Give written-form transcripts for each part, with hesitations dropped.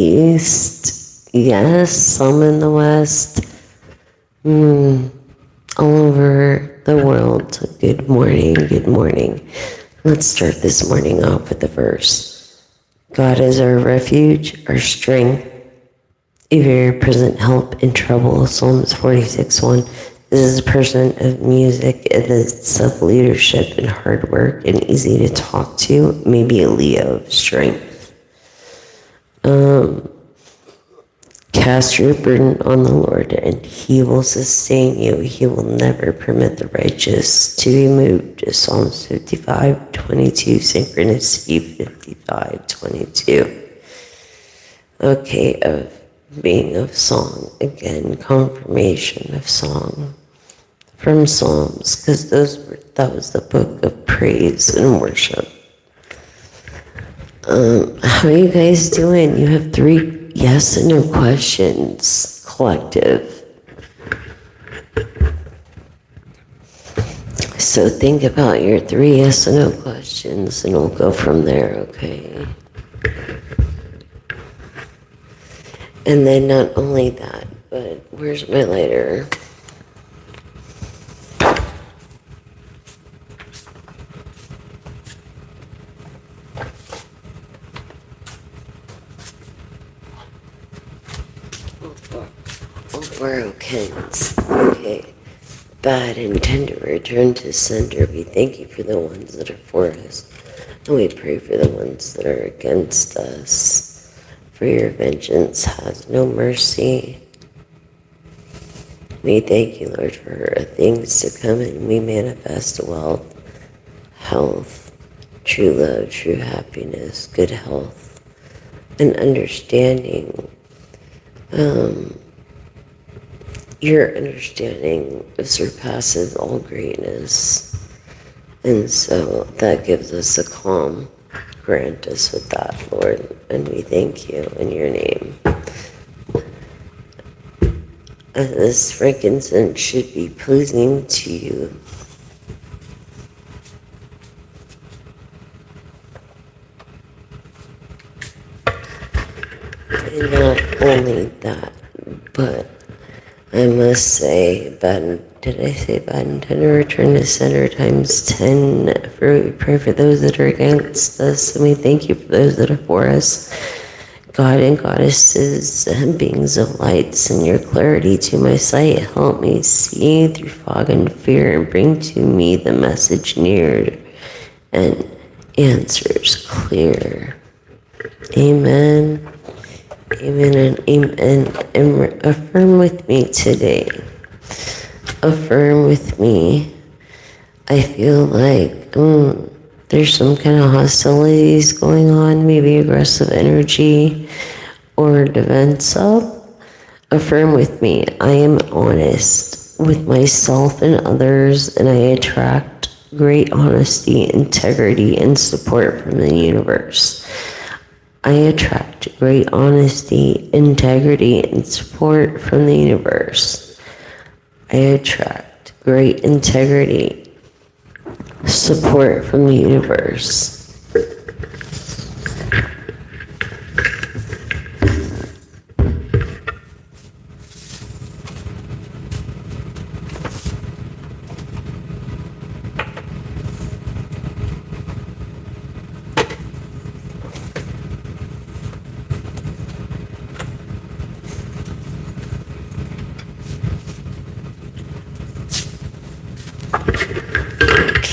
East. Yes, some in the West. All over the world. Good morning, good morning. Let's start this morning off with the verse. God is our refuge, our strength, a very present help in trouble. Psalms 46:1. This is a person of music in the of leadership and hard work and easy to talk to. Maybe a Leo of strength. Cast your burden on the Lord, and He will sustain you. He will never permit the righteous to be moved. Psalms 55:22, Synchronicity 55:22. Okay, of being of song. Again, confirmation of song from Psalms, because that was the book of praise and worship. How are you guys doing? You have 3 yes and no questions, collective. So think about your 3 yes and no questions, and we'll go from there, okay? And then not only that, but where's my lighter? Borrowkins. Okay. Bad intend to return to sender. We thank you for the ones that are for us, and we pray for the ones that are against us. For your vengeance has no mercy. We thank you, Lord, for things to come, and we manifest wealth, health, true love, true happiness, good health, and understanding. Your understanding surpasses all greatness. And so that gives us a calm. Grant us with that, Lord. And we thank you in your name. This frankincense should be pleasing to you. And not only that, but I must say, did I say bad intent to return to center times 10? We pray for those that are against us, and we thank you for those that are for us. God and goddesses and beings of light, send your clarity to my sight. Help me see through fog and fear, and bring to me the message near and answers clear. Amen. Amen and amen. And affirm with me today. Affirm with me. I feel like there's some kind of hostilities going on, maybe aggressive energy or defense up. Affirm with me. I am honest with myself and others, and I attract great honesty, integrity, and support from the universe. I attract great honesty, integrity, and support from the universe. I attract great integrity, support from the universe.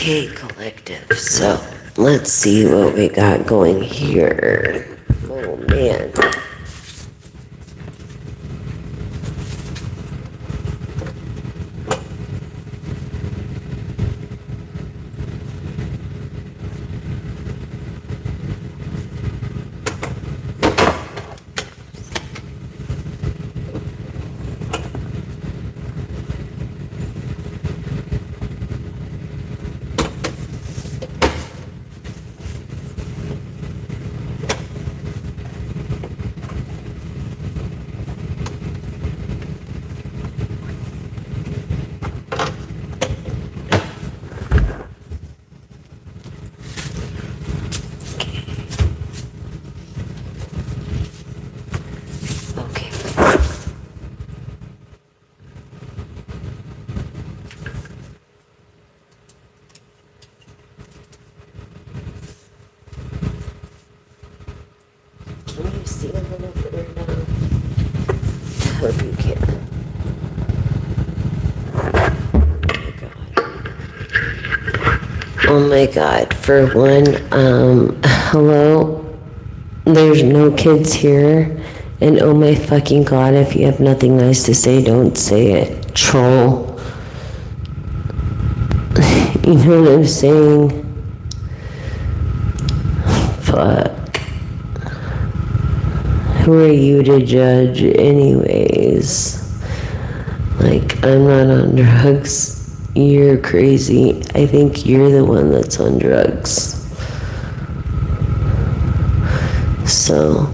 Okay, collective. So let's see what we got going here. Oh man. see a little further down. I hope you can. Oh my God. For one, hello? There's no kids here. And oh my fucking God, if you have nothing nice to say, don't say it. Troll. You know what I'm saying? Fuck. Who are you to judge anyways? Like, I'm not on drugs. You're crazy. I think you're the one that's on drugs. So,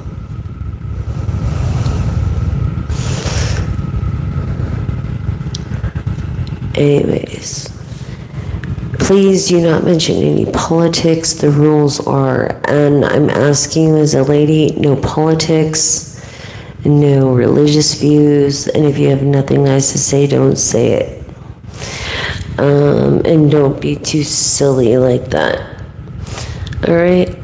anyways, please do not mention any politics. The rules are, and I'm asking you as a lady, no politics, no religious views, and if you have nothing nice to say, don't say it. And don't be too silly like that. All right?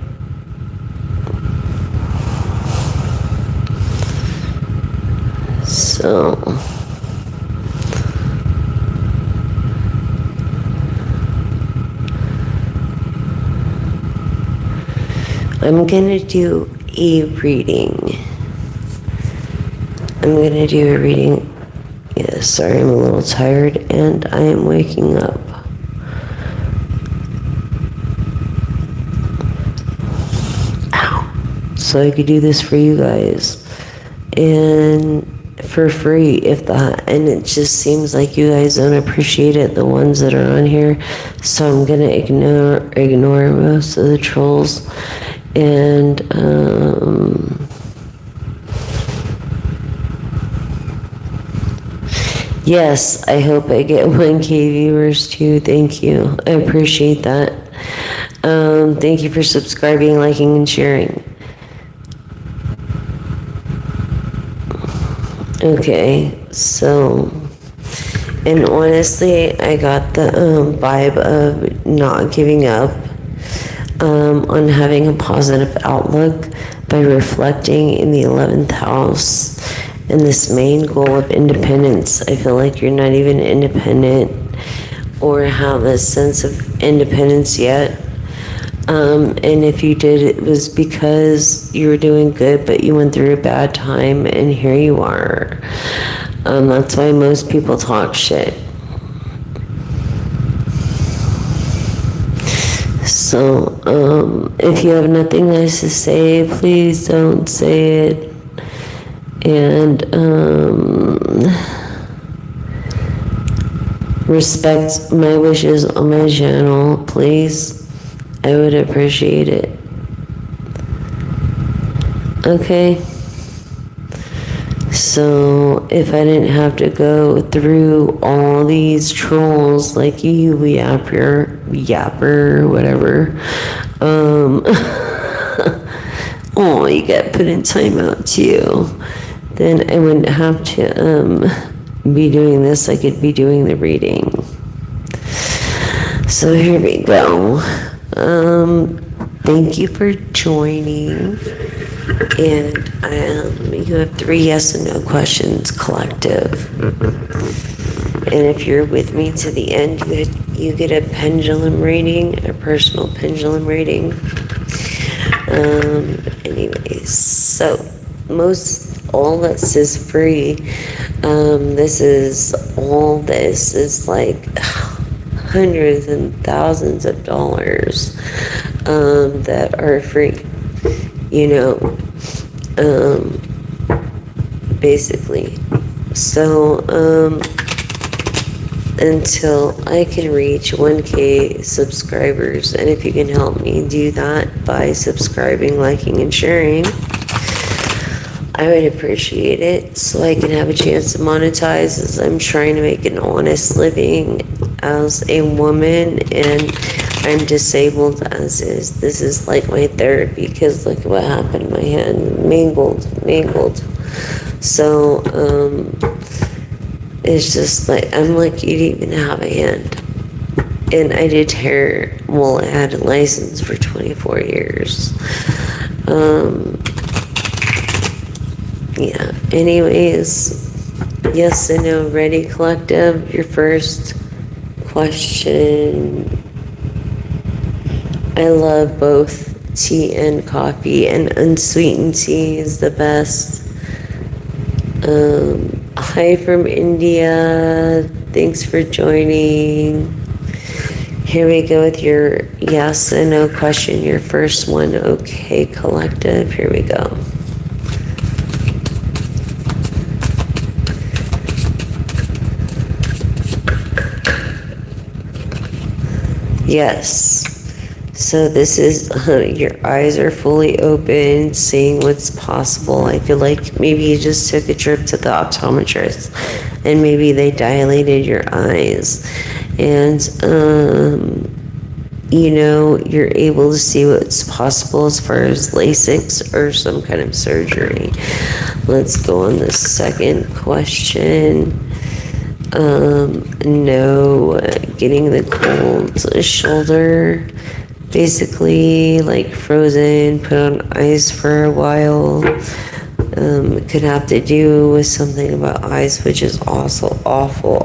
So, I'm gonna do a reading. Yeah, sorry, I'm a little tired and I am waking up. Ow. So I could do this for you guys. And for free, if that. And it just seems like you guys don't appreciate it, the ones that are on here. So I'm gonna ignore most of the trolls. And, yes, I hope I get 1K viewers too. Thank you. I appreciate that. Thank you for subscribing, liking, and sharing. Okay, so, and honestly, I got the vibe of not giving up, on having a positive outlook by reflecting in the 11th house and this main goal of independence. I feel like you're not even independent or have a sense of independence yet. And if you did, it was because you were doing good, but you went through a bad time, and here you are. That's why most people talk shit. So, if you have nothing nice to say, please don't say it. And, respect my wishes on my channel, please. I would appreciate it. Okay. So, if I didn't have to go through all these trolls like you, yapper, whatever, oh, you got put in timeout too, then I wouldn't have to, be doing this. I could be doing the reading. So here we go. Thank you for joining. And you have 3 yes and no questions collective. And if you're with me to the end, you get a pendulum reading, a personal pendulum reading. Anyways, so all this is free. This is like hundreds and thousands of dollars that are free, basically. So until I can reach 1K subscribers, and if you can help me do that by subscribing, liking, and sharing, I would appreciate it, so I can have a chance to monetize, as I'm trying to make an honest living as a woman, and I'm disabled as is. This is like my therapy, because look at what happened. My hand mangled. So, it's just like, I'm lucky to even have a hand. And I did hair, I had a license for 24 years. Yeah, anyways, yes and no, ready, collective? Your first question. I love both tea and coffee, and unsweetened tea is the best. Hi from India. Thanks for joining. Here we go with your yes and no question. Your first one, okay, collective. Here we go. Yes. So this is, your eyes are fully open, seeing what's possible. I feel like maybe you just took a trip to the optometrist and maybe they dilated your eyes. And, you know, you're able to see what's possible as far as LASIK or some kind of surgery. Let's go on the second question. No, getting the cold shoulder, basically like frozen, put on ice for a while. It could have to do with something about ice, which is also awful.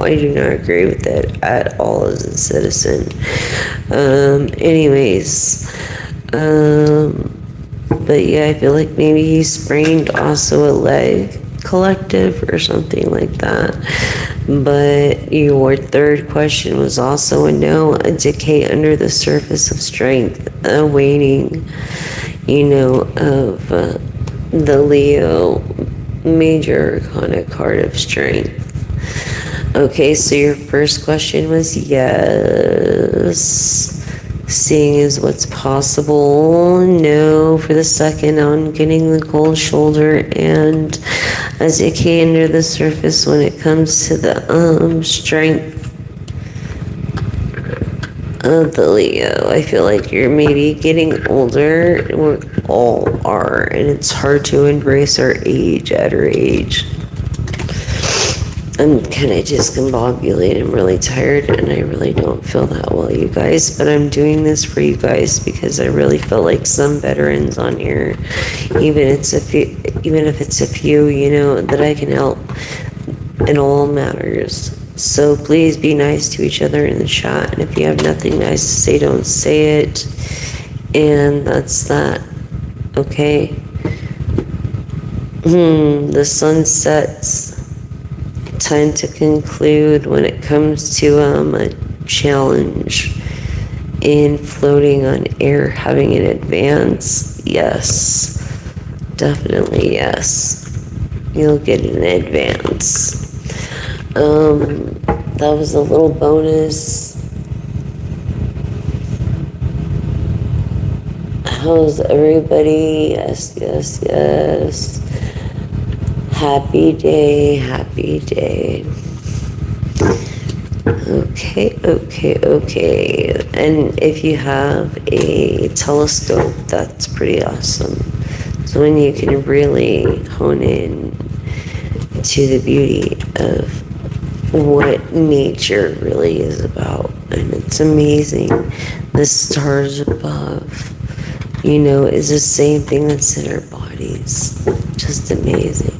I do not agree with it at all as a citizen. Anyways, but yeah, I feel like maybe he sprained also a leg, collective, or something like that. But your third question was also a no, a decay under the surface of strength, a waning, you know, of the Leo major arcana card of strength. Okay, so your first question was yes. Seeing is what's possible. No for the second on getting the cold shoulder and a decay under the surface when it comes to the strength of the Leo. I feel like you're maybe getting older. We all are, and it's hard to embrace our age at our age. I'm kind of discombobulated. I'm really tired, and I really don't feel that well, you guys. But I'm doing this for you guys because I really feel like some veterans on here, even if it's a few, you know, that I can help. It all matters. So please be nice to each other in the chat. And if you have nothing nice to say, don't say it. And that's that. Okay. The sun sets. Time to conclude when it comes to a challenge in floating on air, having an advance. Yes, definitely yes. You'll get an advance. That was a little bonus. How's everybody? Yes. Happy day. Okay. And if you have a telescope, that's pretty awesome. So when you can really hone in to the beauty of what nature really is about. And it's amazing. The stars above, you know, is the same thing that's in our bodies. Just amazing.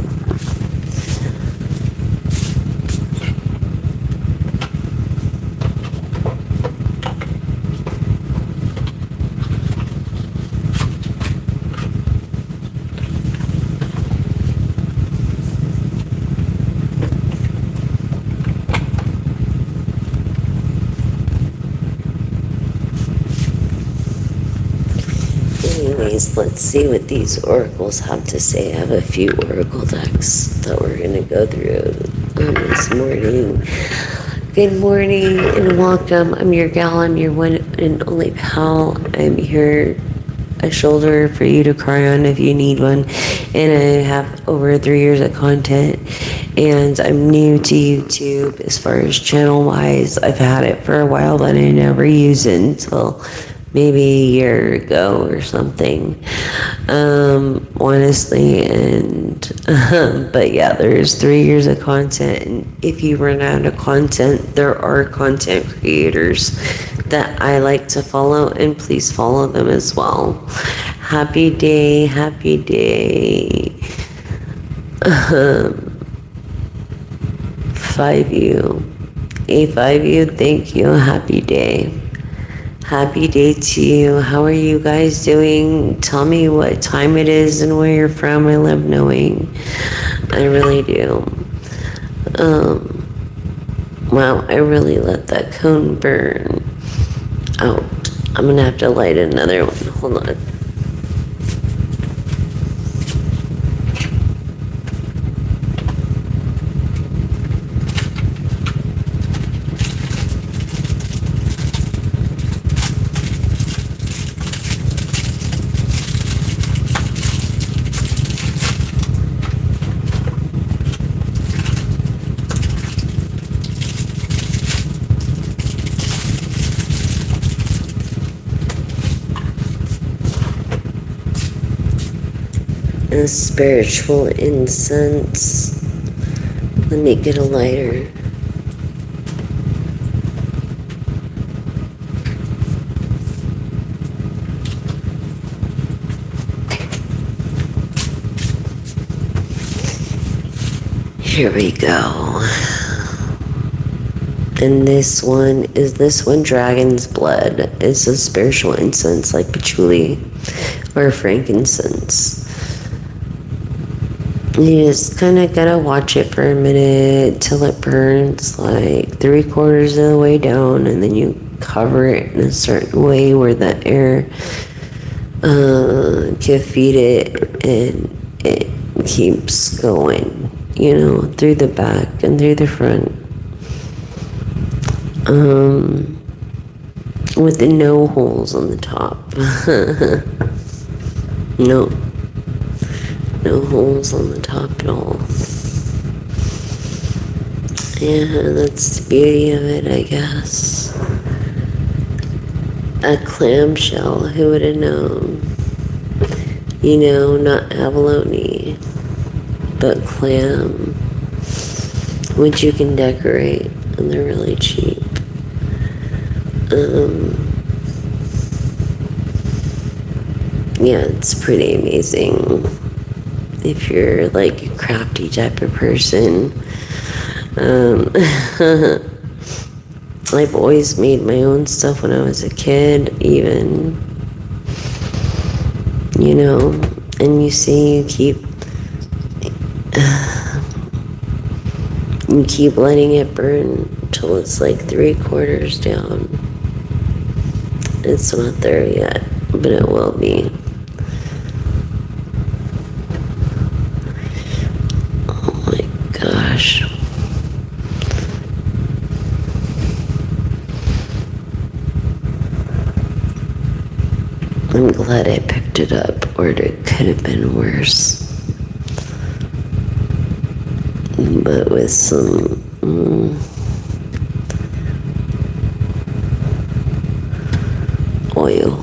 Anyways, let's see what these oracles have to say. I have a few oracle decks that we're going to go through this morning. Good morning and welcome. I'm your gal. I'm your one and only pal. I'm here, a shoulder for you to cry on if you need one. And I have over 3 years of content. And I'm new to YouTube as far as channel-wise. I've had it for a while, but I never used it until maybe a year ago or something, honestly. And but yeah, there's 3 years of content, and if you run out of content, there are content creators that I like to follow, and please follow them as well. Happy day. 5U. A5U, thank you. Happy day. Happy day to you. How are you guys doing? Tell me what time it is and where you're from. I love knowing. I really do. Wow, I really let that cone burn out. I'm gonna have to light another one. Hold on. A spiritual incense. Let me get a lighter. Here we go. And this one dragon's blood. It's a spiritual incense like patchouli or frankincense. You just kind of gotta watch it for a minute till it burns like 3/4 of the way down, and then you cover it in a certain way where the air can feed it, and it keeps going, through the back and through the front. With no holes on the top. No holes on the top at all. Yeah, that's the beauty of it, I guess. A clamshell, who would have known? Not abalone, but clam, which you can decorate, and they're really cheap. Yeah, it's pretty amazing. If you're like a crafty type of person. I've always made my own stuff when I was a kid, even, and you see you keep letting it burn till it's like 3/4 down. It's not there yet, but it will be. Gosh. I'm glad I picked it up, or it could have been worse. But with some oil.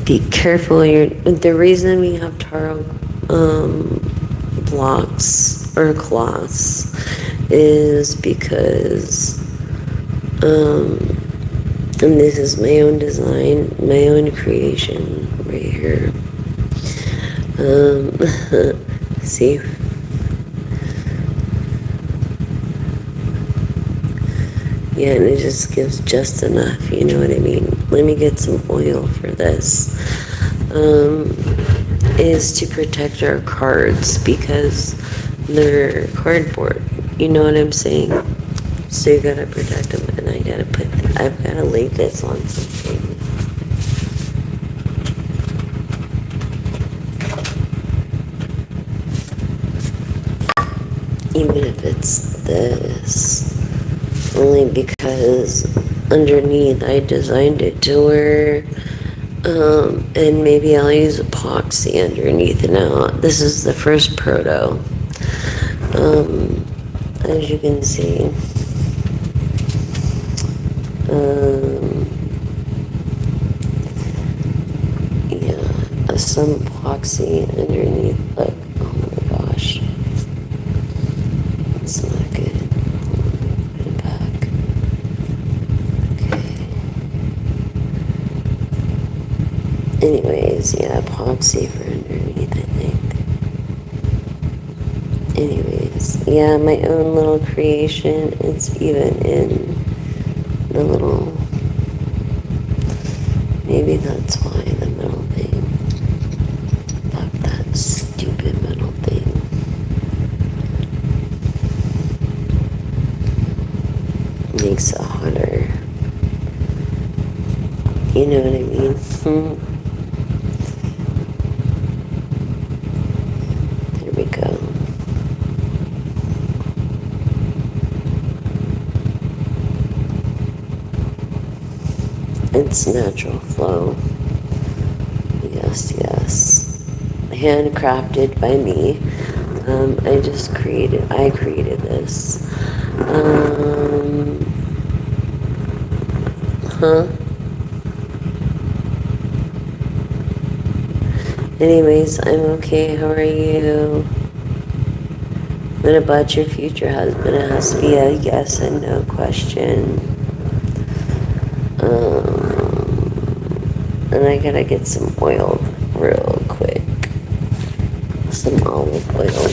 Be careful. The reason we have taro blocks or cloths is because, and this is my own design, my own creation right here. See? Yeah, and it just gives just enough, you know what I mean? Let me get some oil for this. Is to protect our cards because they're cardboard. You know what I'm saying? So you gotta protect them, and I've gotta lay this on something. Even if it's this. Only because underneath I designed it to where, and maybe I'll use epoxy underneath it now. This is the first proto. As you can see. Yeah, some epoxy underneath, like, oh my gosh. It's not good. Put it back. Okay. Anyways, yeah, epoxy for underneath, I think. Anyways, yeah, my own little creation. It's even in the little, maybe that's why the middle thing. Fuck that stupid middle thing. Makes it hotter. You know what I mean? There we go. It's natural flow. Yes, yes. Handcrafted by me. I created this. Anyways, I'm okay. How are you? What about your future husband? It has to be a yes and no question. And I gotta get some oil real quick. Some olive oil.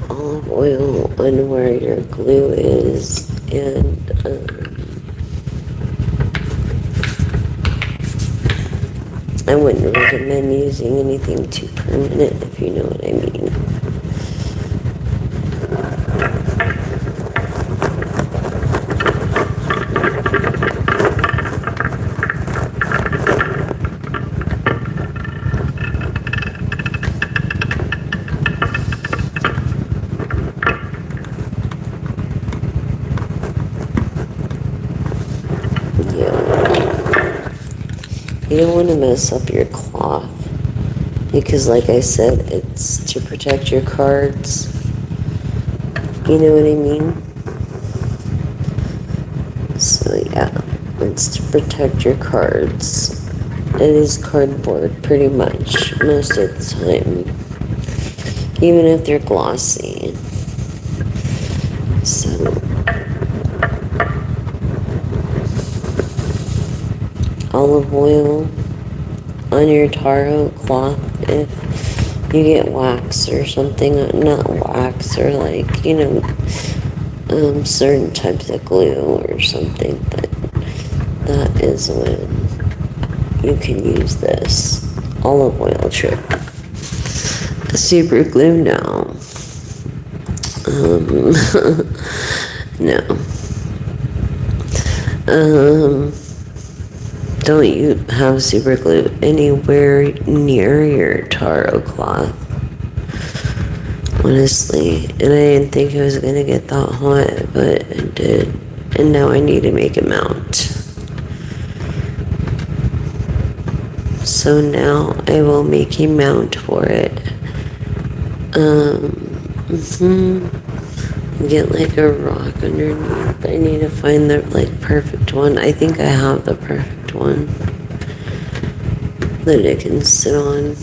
Olive oil on where your glue is, and I wouldn't recommend using anything too permanent, if you know what I mean. You don't want to mess up your cloth because, like I said, it's to protect your cards. You know what I mean? So yeah, it's to protect your cards. It is cardboard pretty much most of the time, even if they're glossy. So olive oil on your taro cloth if you get wax or something, not wax, or like, you know, certain types of glue or something, but that is when you can use this olive oil trick. Super glue, no. No. Don't you have super glue anywhere near your taro cloth. Honestly. And I didn't think it was gonna get that hot, but it did. And now I need to make a mount. So now I will make a mount for it. Get like a rock underneath. I need to find the like perfect one. I think I have the perfect one that it can sit on.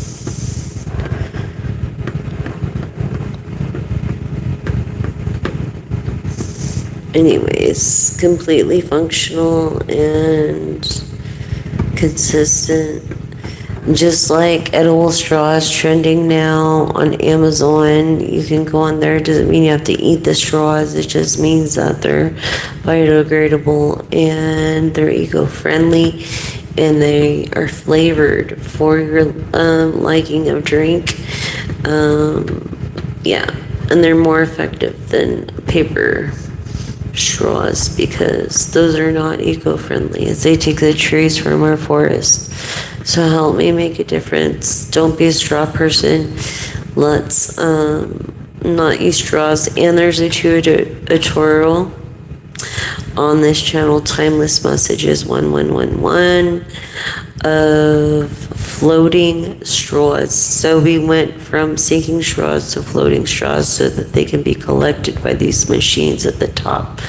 Anyways, completely functional and consistent. Just like edible straws trending now on Amazon, you can go on there. It doesn't mean you have to eat the straws. It just means that they're biodegradable and they're eco-friendly and they are flavored for your liking of drink. Yeah, and they're more effective than paper straws because those are not eco-friendly as they take the trees from our forests. So help me make a difference. Don't be a straw person. Let's not use straws. And there's a tutorial on this channel, Timeless Messages 1111, of floating straws. So we went from sinking straws to floating straws so that they can be collected by these machines at the top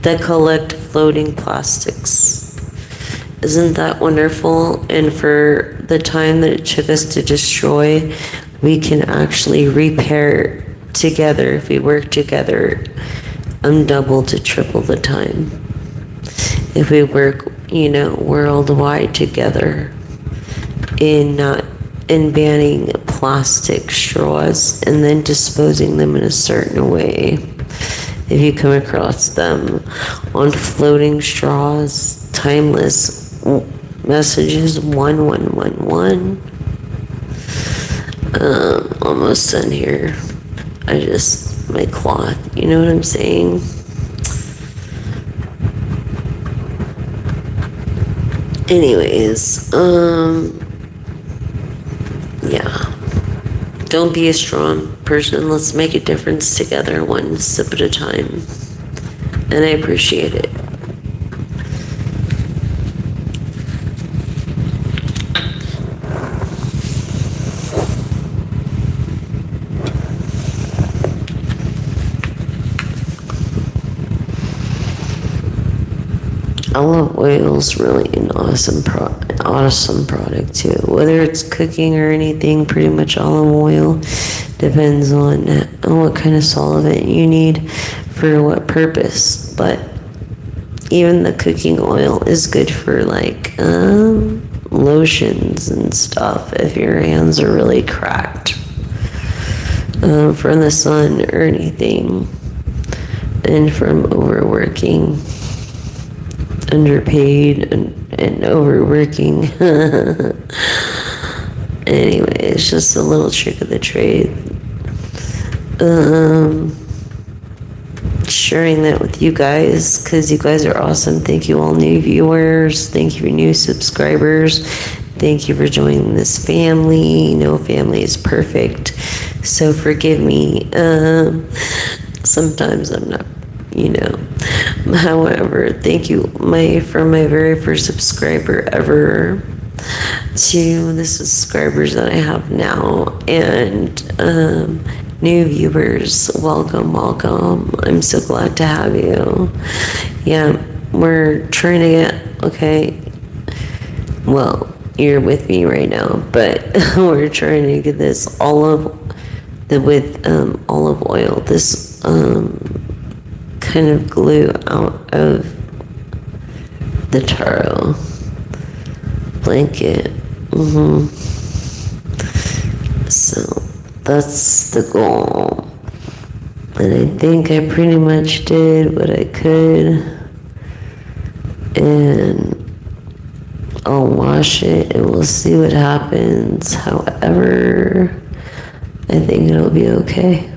that collect floating plastics. Isn't that wonderful? And for the time that it took us to destroy, we can actually repair together if we work together, double to triple the time. If we work, worldwide together in banning plastic straws and then disposing them in a certain way. If you come across them on floating straws, timeless messages 1111. Almost done here. My cloth, you know what I'm saying? Anyways, yeah. Don't be a strong person. Let's make a difference together, one sip at a time. And I appreciate it. Olive oil is really an awesome product too. Whether it's cooking or anything, pretty much olive oil depends on what kind of solvent you need for what purpose. But even the cooking oil is good for lotions and stuff if your hands are really cracked from the sun or anything, and from overworking, underpaid, and overworking. Anyway, it's just a little trick of the trade. Sharing that with you guys, because you guys are awesome. Thank you, all new viewers. Thank you for new subscribers. Thank you for joining this family. No family is perfect, so forgive me. Sometimes I'm not, However, thank you for my very first subscriber ever, to the subscribers that I have now, and new viewers. Welcome. I'm so glad to have you. Yeah, we're trying to get, okay, well, you're with me right now, but we're trying to get this olive oil, this kind of glue out of the taro blanket. So that's the goal, and I think I pretty much did what I could, and I'll wash it and we'll see what happens. However, I think it'll be okay,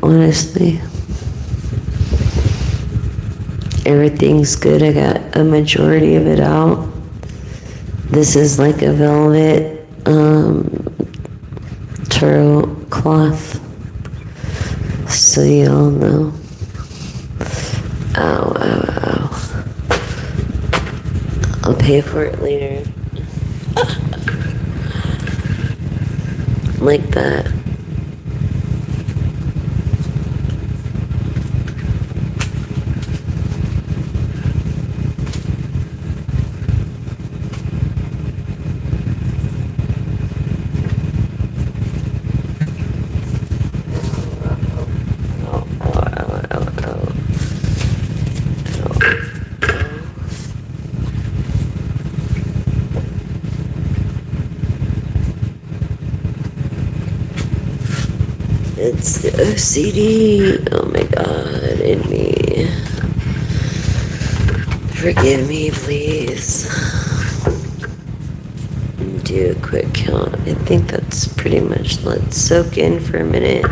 honestly. Everything's good. I got a majority of it out. This is like a velvet taro cloth, so you all know. Ow. I'll pay for it later. Like that. It's the OCD. Oh my God, in me. Forgive me, please. Do a quick count. I think that's pretty much. Let's soak in for a minute.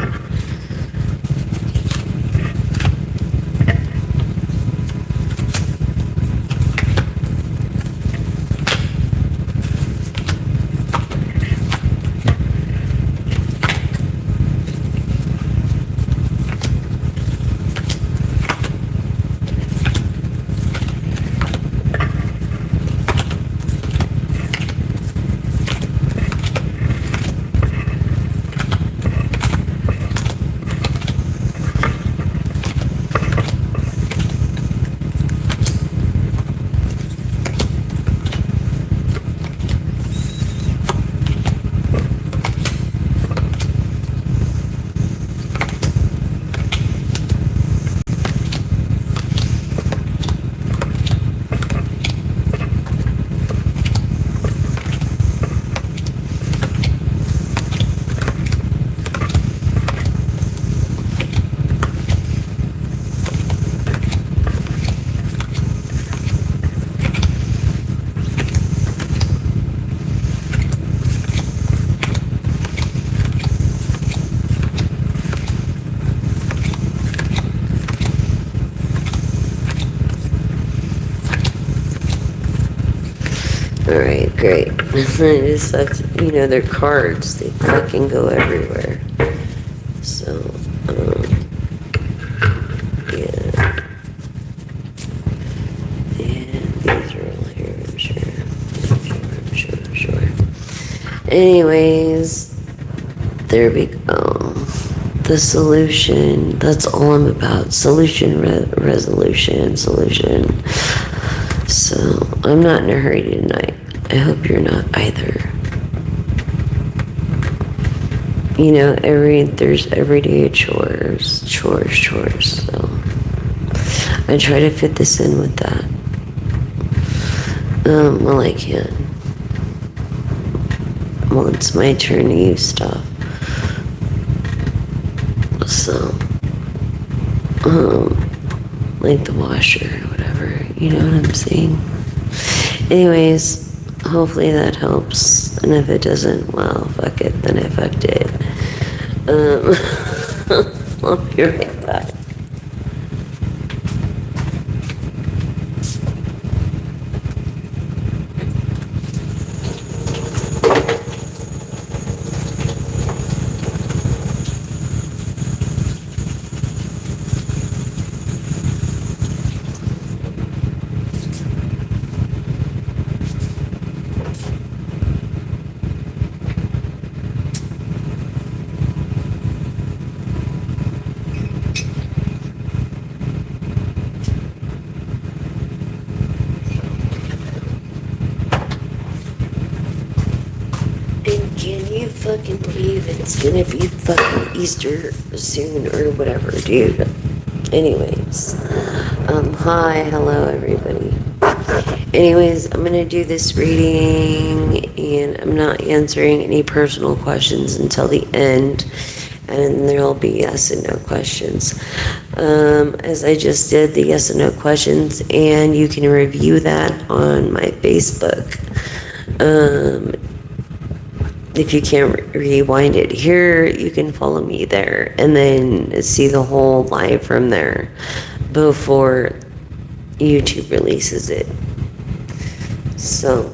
Alright, great. It just sucks, their cards, they fucking go everywhere. So, yeah. Yeah, these are all here, I'm sure. Anyways, there we go. The solution, that's all I'm about. Solution, resolution, solution. So, I'm not in a hurry tonight. I hope you're not either. There's everyday chores, so I try to fit this in with that. Well, I can. Well, it's my turn to use stuff. So, like the washer or whatever, you know what I'm saying? Anyways, hopefully that helps, and if it doesn't, well, fuck it, then I fucked it. I'll be right back. Can you fucking believe it's gonna be fucking Easter soon or whatever, dude? Anyways, hi, hello everybody. Anyways, I'm gonna do this reading and I'm not answering any personal questions until the end, and there'll be yes and no questions. As I just did the yes and no questions, and you can review that on my Facebook. If you can't rewind it here, you can follow me there and then see the whole live from there before YouTube releases it. So,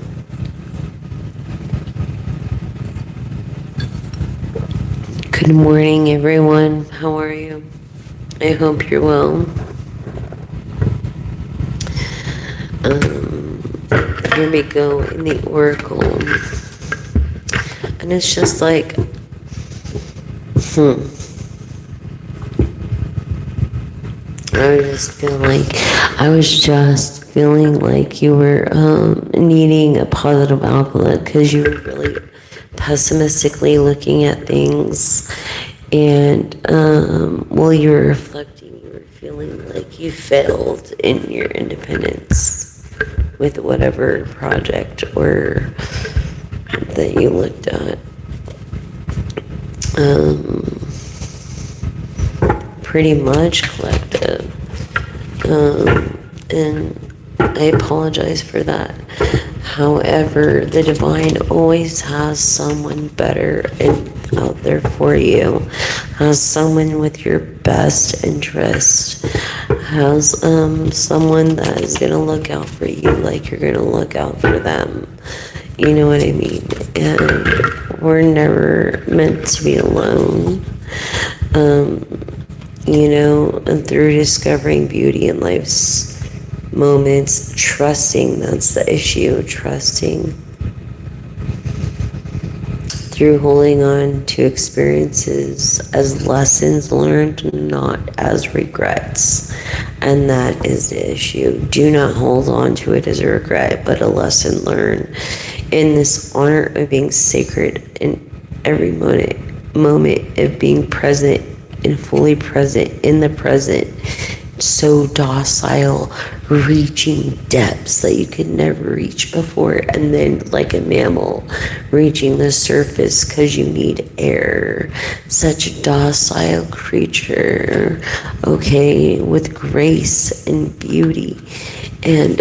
good morning, everyone. How are you? I hope you're well. Here we go in the Oracle. And it's just like, I was just feeling like you were needing a positive outlet because you were really pessimistically looking at things, and while you were reflecting, you were feeling like you failed in your independence with whatever project or that you looked at. Pretty much collective. And I apologize for that. However, the divine always has someone better out there for you, has someone with your best interest, has someone that is going to look out for you like you're going to look out for them. You know what I mean? And we're never meant to be alone. And through discovering beauty in life's moments, trusting, that's the issue, trusting. Through holding on to experiences as lessons learned, not as regrets. And that is the issue. Do not hold on to it as a regret, but a lesson learned. In this honor of being sacred in every moment of being present and fully present in the present, so docile, reaching depths that you could never reach before, and then like a mammal reaching the surface because you need air. Such a docile creature, okay, with grace and beauty. And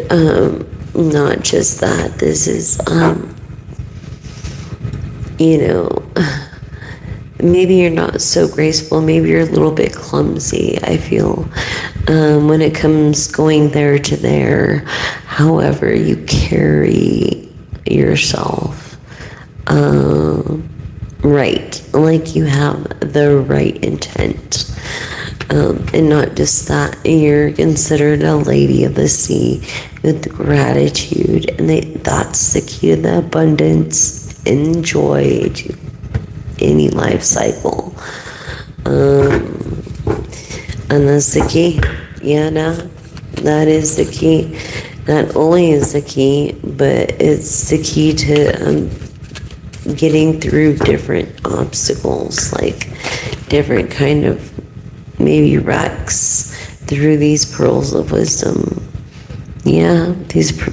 not just that, this is maybe you're not so graceful, maybe you're a little bit clumsy, I feel, when it comes going there to there. However, you carry yourself right, like you have the right intent. And not just that, you're considered a lady of the sea with gratitude, and that's the key to the abundance and joy to any life cycle. And that's the key. Yeah, no, that is the key. Not only is the key, but it's the key to getting through different obstacles, like different kind of maybe wrecks through these pearls of wisdom. Yeah,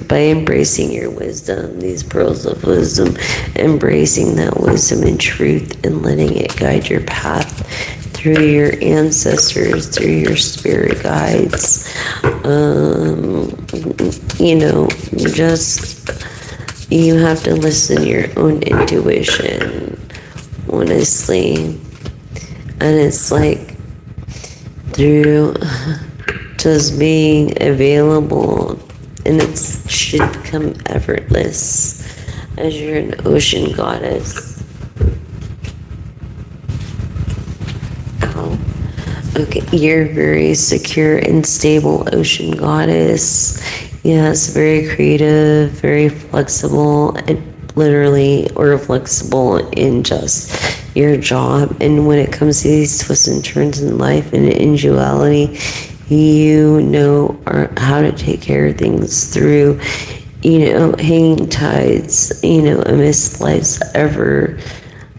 by embracing your wisdom, these pearls of wisdom, embracing that wisdom and truth and letting it guide your path through your ancestors, through your spirit guides. You have to listen to your own intuition, honestly. And it's like through just being available, and it should become effortless as you're an ocean goddess. Ow. Okay, you're very secure and stable ocean goddess. Yes, very creative, very flexible, and literally, or flexible in just your job. And when it comes to these twists and turns in life and in duality, you know how to take care of things through, hanging tides, amidst life's ever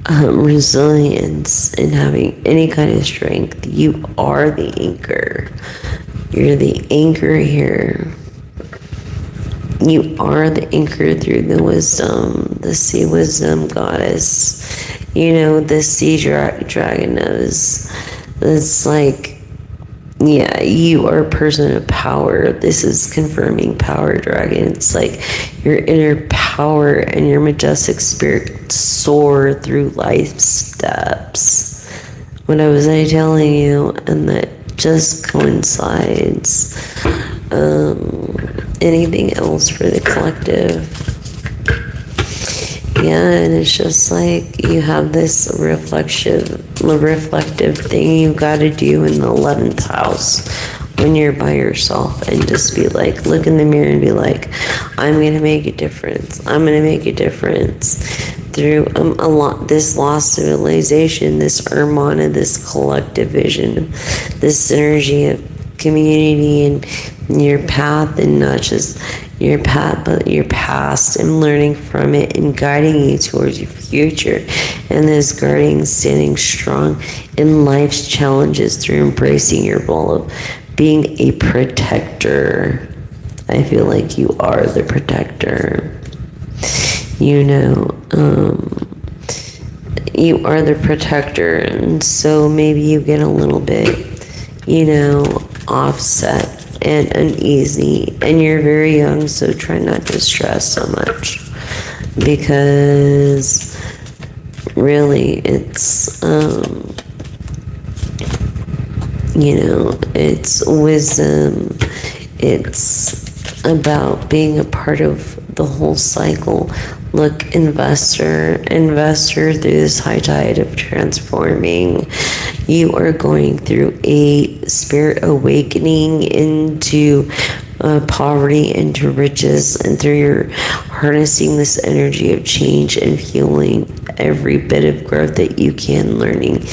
resilience and having any kind of strength. You are the anchor. You're the anchor here. You are the anchor through the wisdom, the sea wisdom goddess. The sea dragon knows. It's like, yeah, you are a person of power. This is confirming power, dragon. It's like your inner power and your majestic spirit soar through life's steps. What was I telling you? And that just coincides. Anything else for the collective? Yeah, and it's just like you have this reflective thing you got to do in the 11th house when you're by yourself, and just be like, look in the mirror and be like, I'm gonna make a difference. I'm gonna make a difference through this lost civilization, this Hermana, this collective vision, this synergy of community and your path, and not just your path but your past, and learning from it and guiding you towards your future. And this guarding, standing strong in life's challenges through embracing your role of being a protector. I feel like you are the protector. You are the protector, and so maybe you get a little bit, offset and uneasy, and you're very young, so try not to stress so much, because really it's it's wisdom. It's about being a part of the whole cycle. Look, investor through this high tide of transforming. You are going through a spirit awakening into poverty, into riches, and through your harnessing this energy of change and fueling every bit of growth that you can, learning.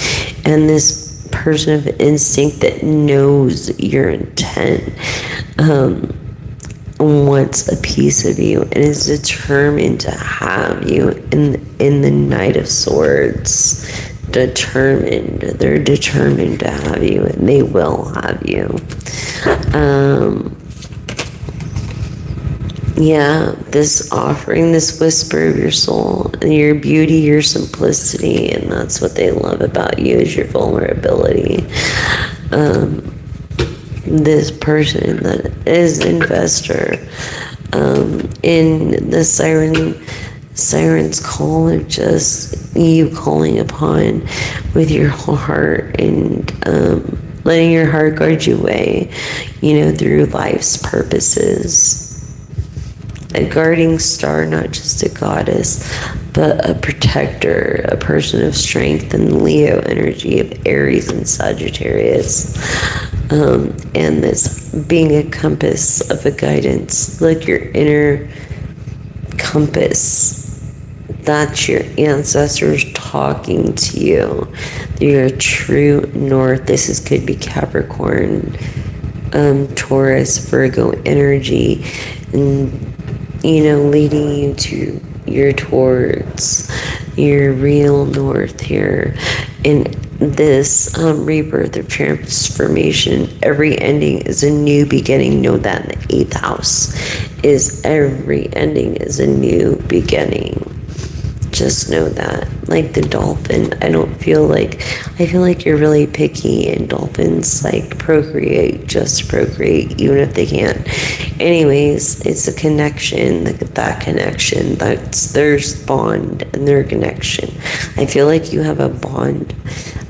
And this person of instinct that knows your intent, wants a piece of you and is determined to have you in the Knight of Swords. They're determined to have you, and they will have you. This offering, this whisper of your soul, your beauty, your simplicity, and that's what they love about you, is your vulnerability. This person that is investor, in the siren's call of just you calling upon with your whole heart, and letting your heart guide your way, through life's purposes. a guarding star, not just a goddess, but a protector, a person of strength, and Leo energy of Aries and Sagittarius. And this being a compass of a guidance, like your inner compass. That's your ancestors talking to you. Your true north. Could be Capricorn, Taurus, Virgo energy, and leading you towards your real north here. In this rebirth of transformation, every ending is a new beginning. Know that in the 8th house is every ending is a new beginning. Just know that. Like the dolphin, I feel like you're really picky, and dolphins procreate even if they can't. Anyways, it's a connection, that connection, that's their bond and their connection. I feel like you have a bond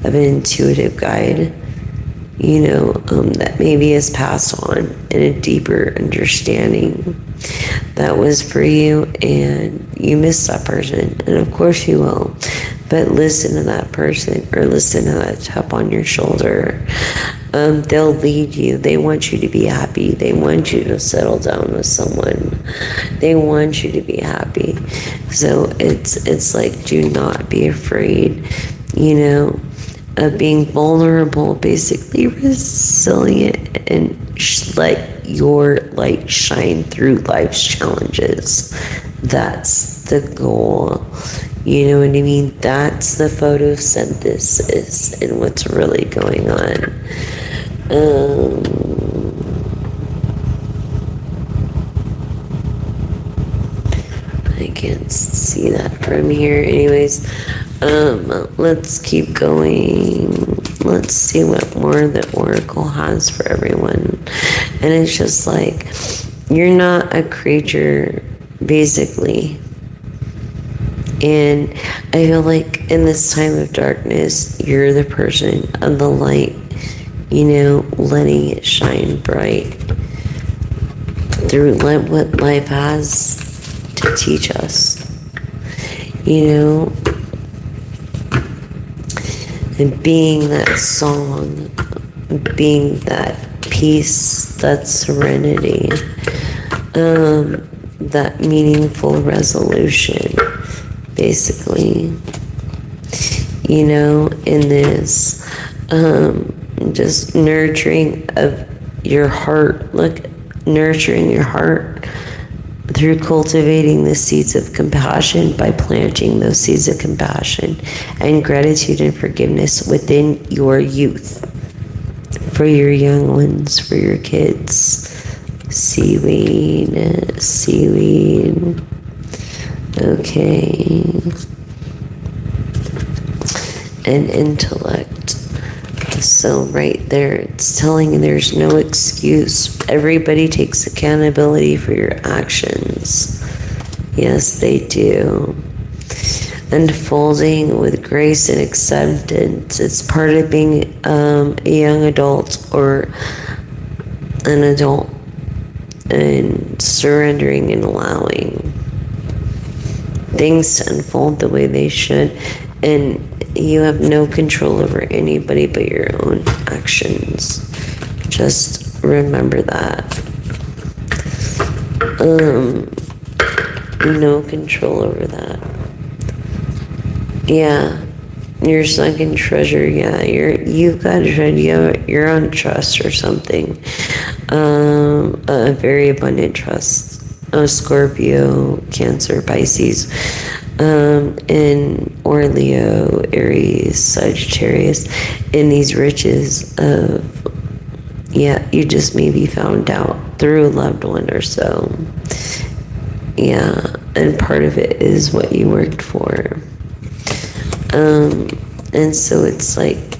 of an intuitive guide, that maybe is passed on in a deeper understanding that was for you, and you miss that person, and of course you will, but listen to that person, or listen to that tap on your shoulder. They'll lead you. They want you to be happy. They want you to settle down with someone. They want you to be happy. So it's like, do not be afraid, of being vulnerable, basically resilient, and let your light shine through life's challenges. That's the goal. You know what I mean? That's the photosynthesis and what's really going on. I can't see that from here. Anyways, let's keep going. Let's see what more the Oracle has for everyone. And it's just like, you're not a creature, basically. And I feel like in this time of darkness, you're the person of the light, letting it shine bright through what life has to teach us, and being that song, being that peace, that serenity, that meaningful resolution, basically, in this just nurturing of your heart, nurturing your heart through cultivating the seeds of compassion, by planting those seeds of compassion and gratitude and forgiveness within your youth, for your young ones, for your kids. Seaweed. Okay. And intellect. So right there, it's telling you there's no excuse. Everybody takes accountability for your actions. Yes, they do. Unfolding with grace and acceptance. It's part of being a young adult or an adult, and surrendering and allowing things to unfold the way they should. And you have no control over anybody but your own actions. Just remember that. No control over that. Yeah, your sunken treasure. Yeah, you've got a treasure. You're on trust or something. A very abundant trust. Scorpio, Cancer, Pisces, or Leo, Aries, Sagittarius, in these riches of, you just maybe found out through a loved one or so. Yeah, and part of it is what you worked for. And so it's like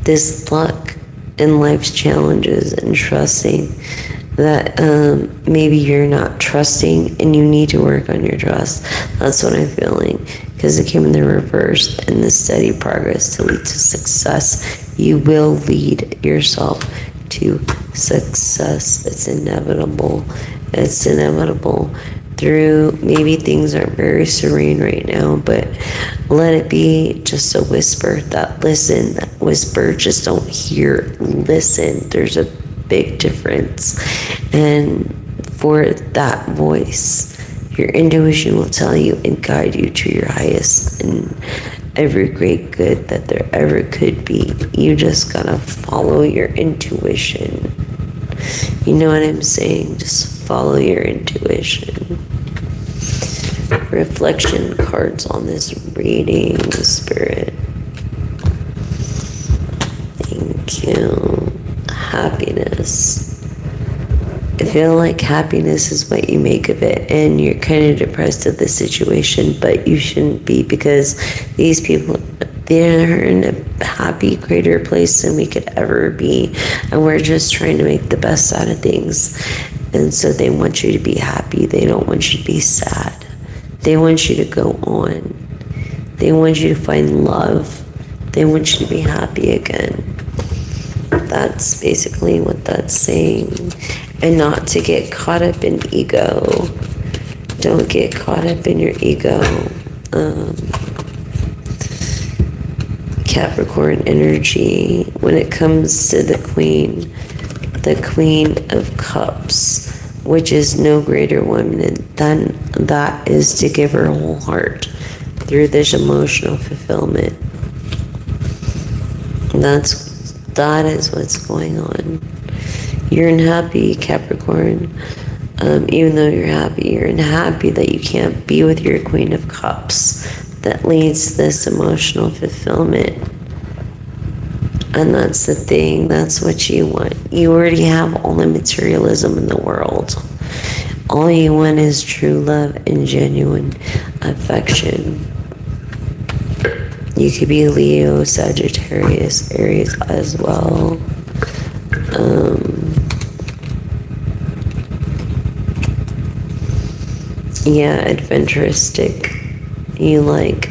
this luck in life's challenges, and trusting that maybe you're not trusting and you need to work on your trust. That's what I'm feeling, because it came in the reverse, and the steady progress to lead to success. You will lead yourself to success. It's inevitable. It's inevitable. through. Maybe things aren't very serene right now, but let it be just a whisper. That listen, that whisper, just don't hear, listen. There's a big difference. And for that voice, your intuition will tell you and guide you to your highest and every great good that there ever could be. You just gotta follow your intuition. You know what I'm saying? Just follow your intuition. Reflection cards on this reading, Spirit. Thank you. Happiness. I feel like happiness is what you make of it, and you're kind of depressed at the situation, but you shouldn't be, because these people, they're in a happy, greater place than we could ever be, and we're just trying to make the best out of things. And so they want you to be happy. They don't want you to be sad. They want you to go on. They want you to find love. They want you to be happy again. That's basically what that's saying. And not to get caught up in ego. Don't get caught up in your ego. Capricorn energy, when it comes to the Queen of Cups, which is no greater woman than that is to give her whole heart through this emotional fulfillment. That is what's going on. You're unhappy, Capricorn. Even though you're unhappy that you can't be with your Queen of Cups. That leads to this emotional fulfillment. And that's the thing. That's what you want. You already have all the materialism in the world. All you want is true love and genuine affection. You could be Leo, Sagittarius, Aries as well. Yeah, adventuristic. You like,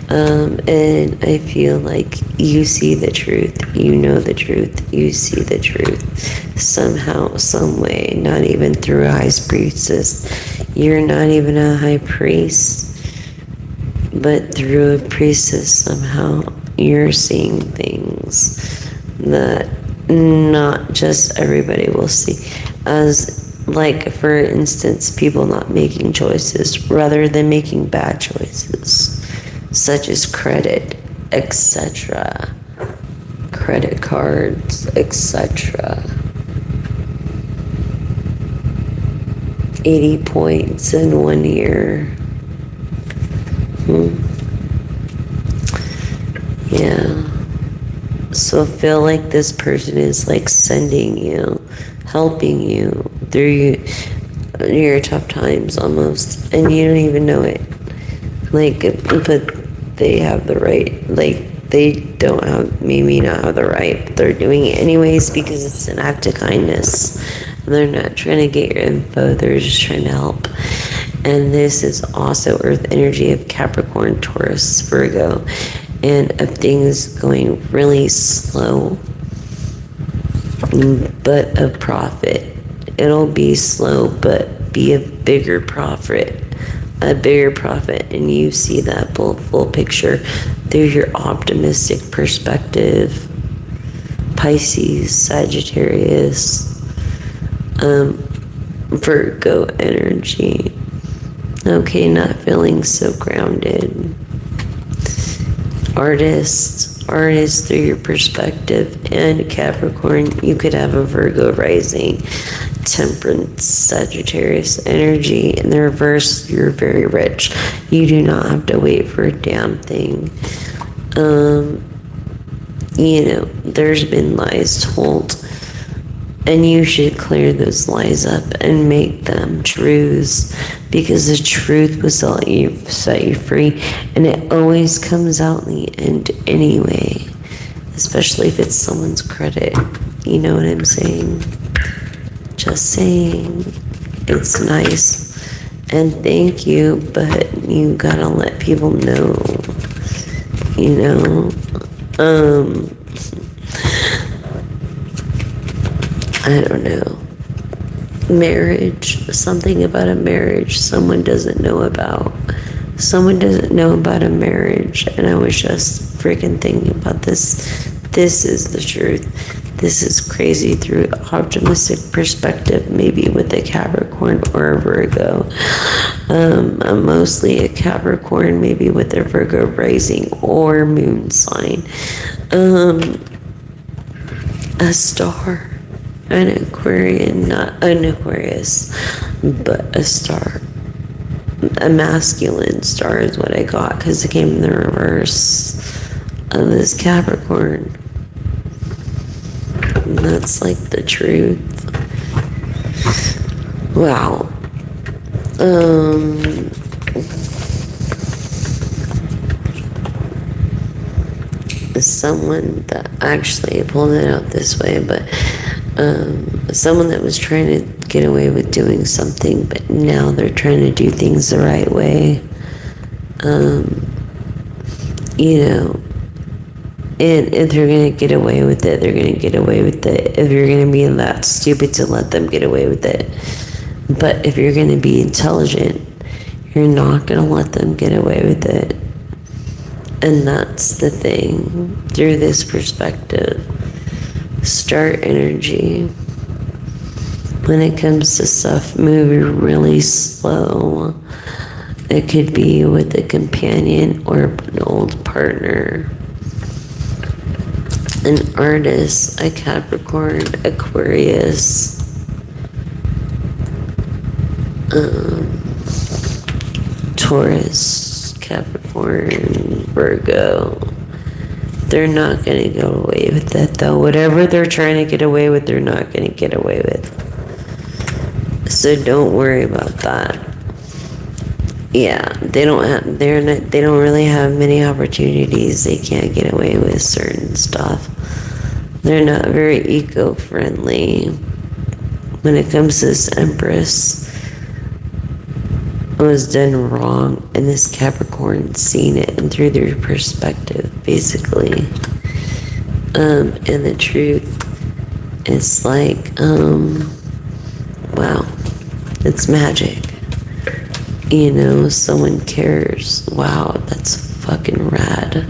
and I feel like you see the truth, you know the truth, you see the truth somehow, some way, not even through a high priestess. You're not even a high priest, but through a priestess somehow you're seeing things that not just everybody will see. As like, for instance, people not making choices rather than making bad choices, such as credit, etc., credit cards, etc. 80 points in 1 year. Yeah. So feel like this person is like sending you, helping you through your tough times almost, and you don't even know it. Like, but they have the right, like, they don't have, maybe not have the right, but they're doing it anyways because it's an act of kindness. They're not trying to get your info, they're just trying to help. And this is also earth energy of Capricorn, Taurus, Virgo, and of things going really slow, but of profit. It'll be slow, but be a bigger profit, and you see that full picture through your optimistic perspective. Pisces, Sagittarius, Virgo energy. Okay, not feeling so grounded. Artist through your perspective, and Capricorn, you could have a Virgo rising, Temperance, Sagittarius energy. In the reverse, you're very rich. You do not have to wait for a damn thing. You know, there's been lies told, and you should clear those lies up and make them truths, because the truth will set you free, and it always comes out in the end anyway, especially if it's someone's credit. You know what I'm saying? Just saying. It's nice, and thank you, but you gotta let people know, you know. I don't know. marriage, something about a marriage someone doesn't know about. Someone doesn't know about a marriage, and I was just freaking thinking about this. This is the truth. This is crazy through optimistic perspective, maybe with a Capricorn or a Virgo. I'm mostly a Capricorn, maybe with a Virgo rising or moon sign. A star, an Aquarian, not an Aquarius, but a star. A masculine star is what I got because it came in the reverse of this Capricorn. And that's like the truth. Wow. Someone that actually pulled it out this way, but someone that was trying to get away with doing something, but now they're trying to do things the right way. You know, and if they're gonna get away with it, they're gonna get away with it. If you're gonna be that stupid to let them get away with it, but if you're gonna be intelligent, you're not gonna let them get away with it. And that's the thing, through this perspective. Star energy, when it comes to stuff moving really slow, it could be with a companion or an old partner. An artist, a Capricorn, Aquarius, Taurus, Capricorn, Virgo. They're not going to go away with it, though. Whatever they're trying to get away with, they're not going to get away with. So don't worry about that. Yeah, they don't really have many opportunities. They can't get away with certain stuff. They're not very eco-friendly. When it comes to this Empress, it was done wrong, and this Capricorn seen it and through their perspective, basically. And the truth is like, wow, it's magic. You know, someone cares. Wow, that's fucking rad.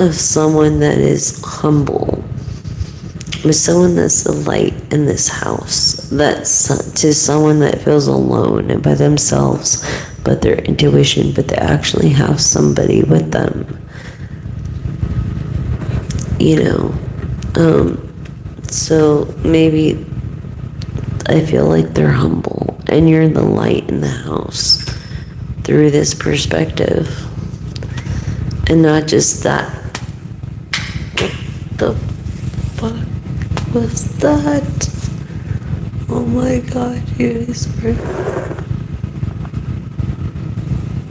Of someone that is humble. With someone that's the light in this house. That's to someone that feels alone and by themselves, but their intuition, but they actually have somebody with them. You know, so maybe I feel like they're humble, and you're the light in the house through this perspective, and not just that. What the fuck was that? Oh my god, dude, I swear.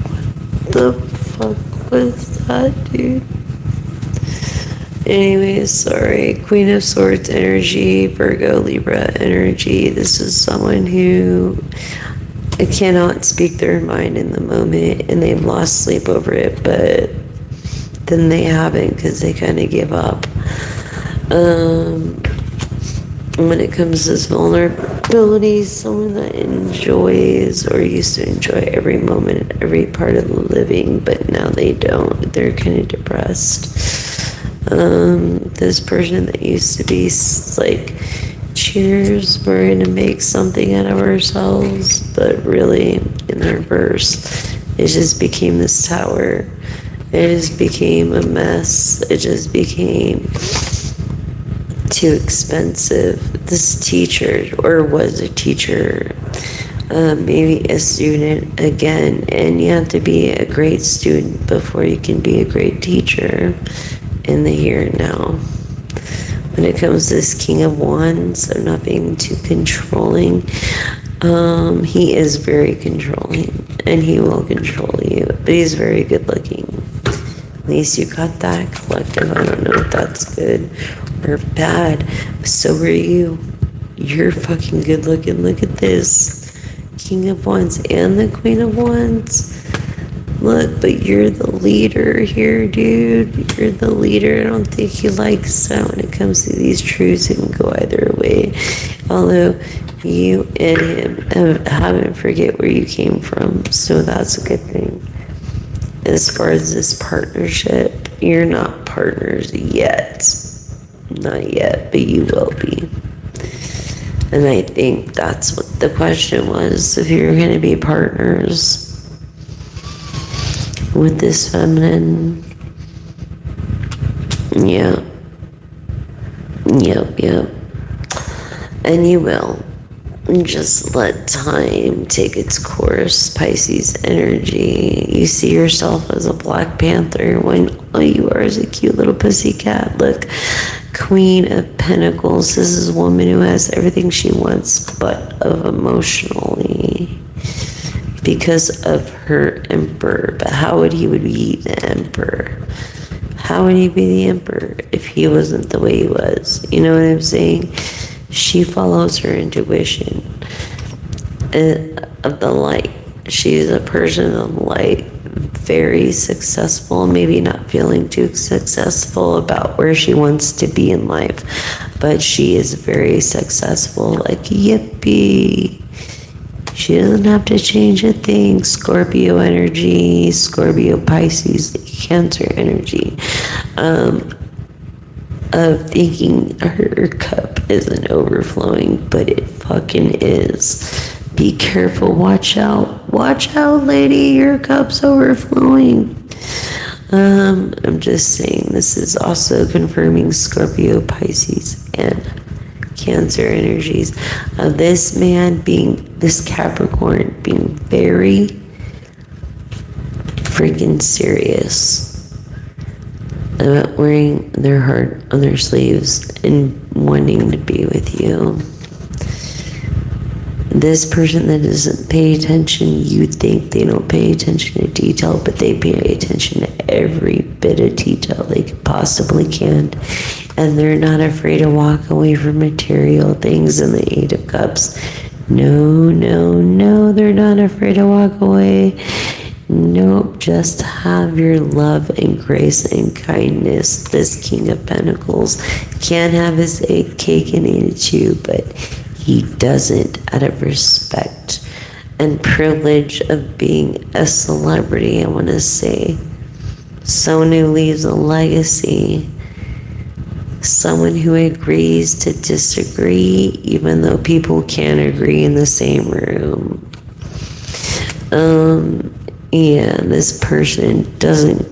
What the fuck was that, dude? Anyways, sorry. Queen of Swords energy, Virgo, Libra energy. This is someone who cannot speak their mind in the moment, and they've lost sleep over it, but then they haven't because they kind of give up. When it comes to this vulnerability, someone that enjoys or used to enjoy every moment, every part of the living, but now they don't. They're kind of depressed. This person that used to be like, cheers, we're gonna make something out of ourselves, but really in the reverse, it just became this tower. It just became a mess. It just became too expensive. This teacher, or was a teacher, maybe a student again, and you have to be a great student before you can be a great teacher in the here and now. When it comes to this King of Wands, they're not being too controlling. He is very controlling, and he will control you, but he's very good looking. At least you got that collective. I don't know if that's good or bad, but so are you. You're fucking good looking. Look at this. King of Wands and the Queen of Wands. Look, but you're the leader here, dude. You're the leader. I don't think he likes that when it comes to these truths. It can go either way. Although you and him haven't forget where you came from, so that's a good thing. As far as this partnership, you're not partners yet. Not yet, but you will be. And I think that's what the question was, if you're going to be partners with this feminine. Yeah. Yep. And you will. Just let time take its course, Pisces energy. You see yourself as a Black Panther when all you are is a cute little pussycat. Look, Queen of Pentacles. This is a woman who has everything she wants, but of emotionally. Because of her emperor. But how would he be the emperor? How would he be the emperor if he wasn't the way he was? You know what I'm saying? She follows her intuition of the light. She's a person of light, very successful, maybe not feeling too successful about where she wants to be in life, but she is very successful, like yippee. She doesn't have to change a thing. Scorpio energy, Scorpio, Pisces, Cancer energy. Of thinking her cup isn't overflowing, but it fucking is. Be careful, watch out, lady, your cup's overflowing. I'm just saying, this is also confirming Scorpio, Pisces, and Cancer energies of this man being, this Capricorn being very freaking serious about wearing their heart on their sleeves and wanting to be with you. This person that doesn't pay attention, you think they don't pay attention to detail, but they pay attention to every bit of detail they possibly can. And they're not afraid to walk away from material things in the Eight of Cups. No, they're not afraid to walk away. Nope, just have your love and grace and kindness. This King of Pentacles can't have his cake and eat it too, but he doesn't, out of respect and privilege of being a celebrity, I want to say. Someone who leaves a legacy. Someone who agrees to disagree, even though people can't agree in the same room. Yeah, this person doesn't,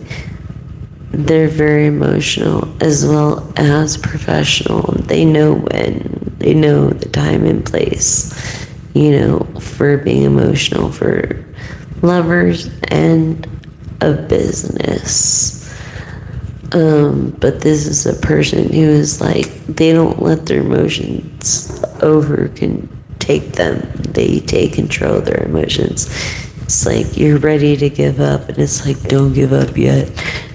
they're very emotional as well as professional. They know when, they know the time and place, you know, for being emotional, for lovers and a business. But this is a person who is like, they don't let their emotions take them. They take control of their emotions. It's like you're ready to give up, and it's like, don't give up yet.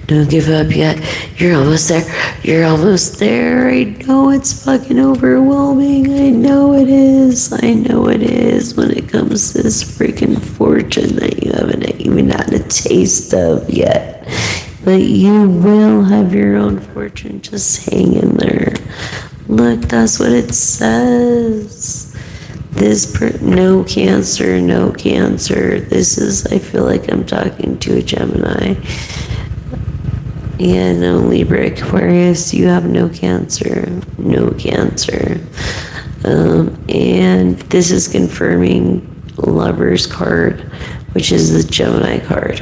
Don't give up yet. You're almost there. You're almost there. I know it's fucking overwhelming. I know it is. I know it is when it comes to this freaking fortune that you haven't even had a taste of yet. But you will have your own fortune. Just hang in there. Look, that's what it says. No Cancer, no Cancer. This is, I feel like I'm talking to a Gemini. Yeah, no Libra, Aquarius, you have no Cancer. No Cancer. And this is confirming Lover's card, which is the Gemini card.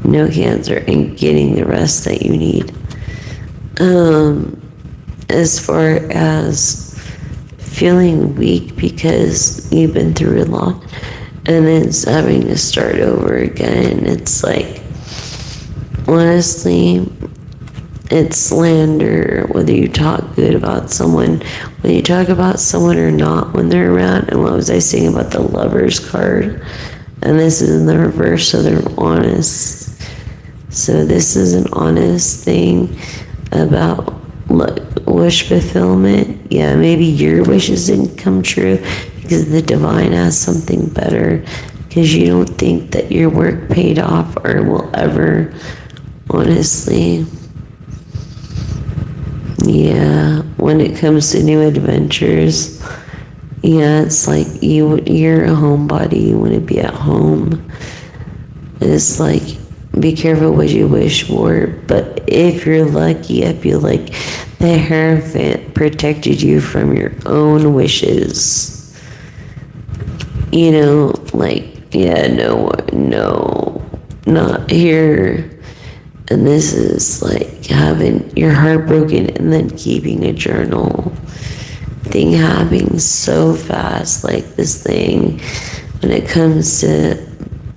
No Cancer, and getting the rest that you need. As far as feeling weak because you've been through a lot, and then having to start over again, it's like, honestly, it's slander whether you talk good about someone, when you talk about someone or not when they're around. And what was I saying about the Lover's card? And this is in the reverse, so they're honest. So this is an honest thing about wish fulfillment. Yeah, maybe your wishes didn't come true because the divine has something better. because you don't think that your work paid off or will ever, honestly. Yeah, when it comes to new adventures, yeah, it's like you're a homebody, you want to be at home. It's like, be careful what you wish for, but if you're lucky, I feel like the Hierophant protected you from your own wishes. You know, like, yeah, no, not here. And this is like having your heart broken and then keeping a journal. Thing happening so fast, like this thing, when it comes to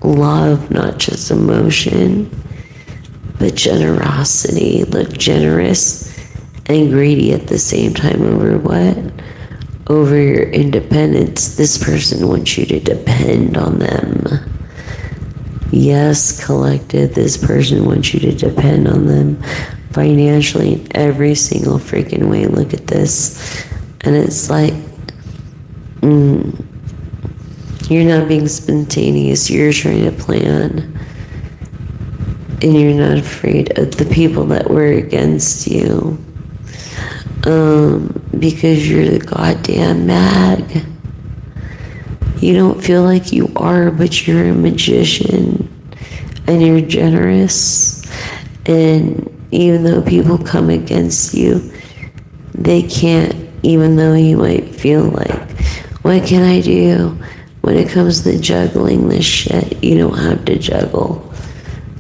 love, not just emotion, but generosity. Look generous and greedy at the same time over what? Over your independence. This person wants you to depend on them. Yes, collective, this person wants you to depend on them financially in every single freaking way. Look at this. And it's like, you're not being spontaneous, you're trying to plan. And you're not afraid of the people that were against you. Because you're the goddamn mag. You don't feel like you are, but you're a magician. And you're generous. And even though people come against you, they can't, even though you might feel like, what can I do? When it comes to juggling this shit, you don't have to juggle.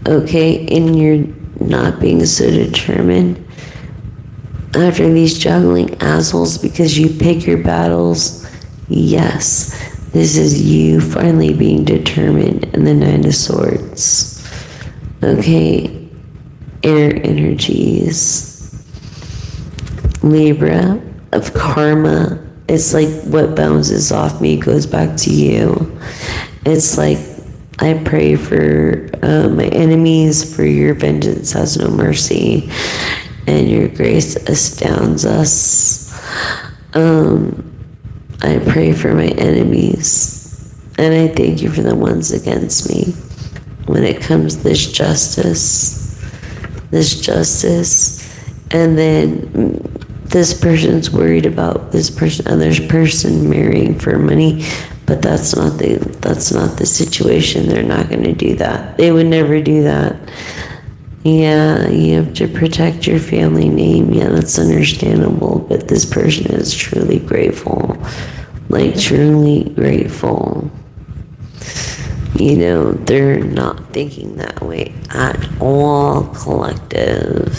Okay? And you're not being so determined after these juggling assholes because you pick your battles. Yes, this is you finally being determined in the Nine of Swords. Okay? Air energies. Libra of karma. It's like what bounces off me goes back to you. It's like I pray for my enemies, for your vengeance has no mercy, and your grace astounds us. I pray for my enemies, and I thank you for the ones against me. When it comes to this justice, and then this person's worried about this person, other person marrying for money, but that's not the situation. They're not going to do that. They would never do that. Yeah, you have to protect your family name. Yeah, that's understandable, but this person is truly grateful. Like, truly grateful. You know, they're not thinking that way at all, collective.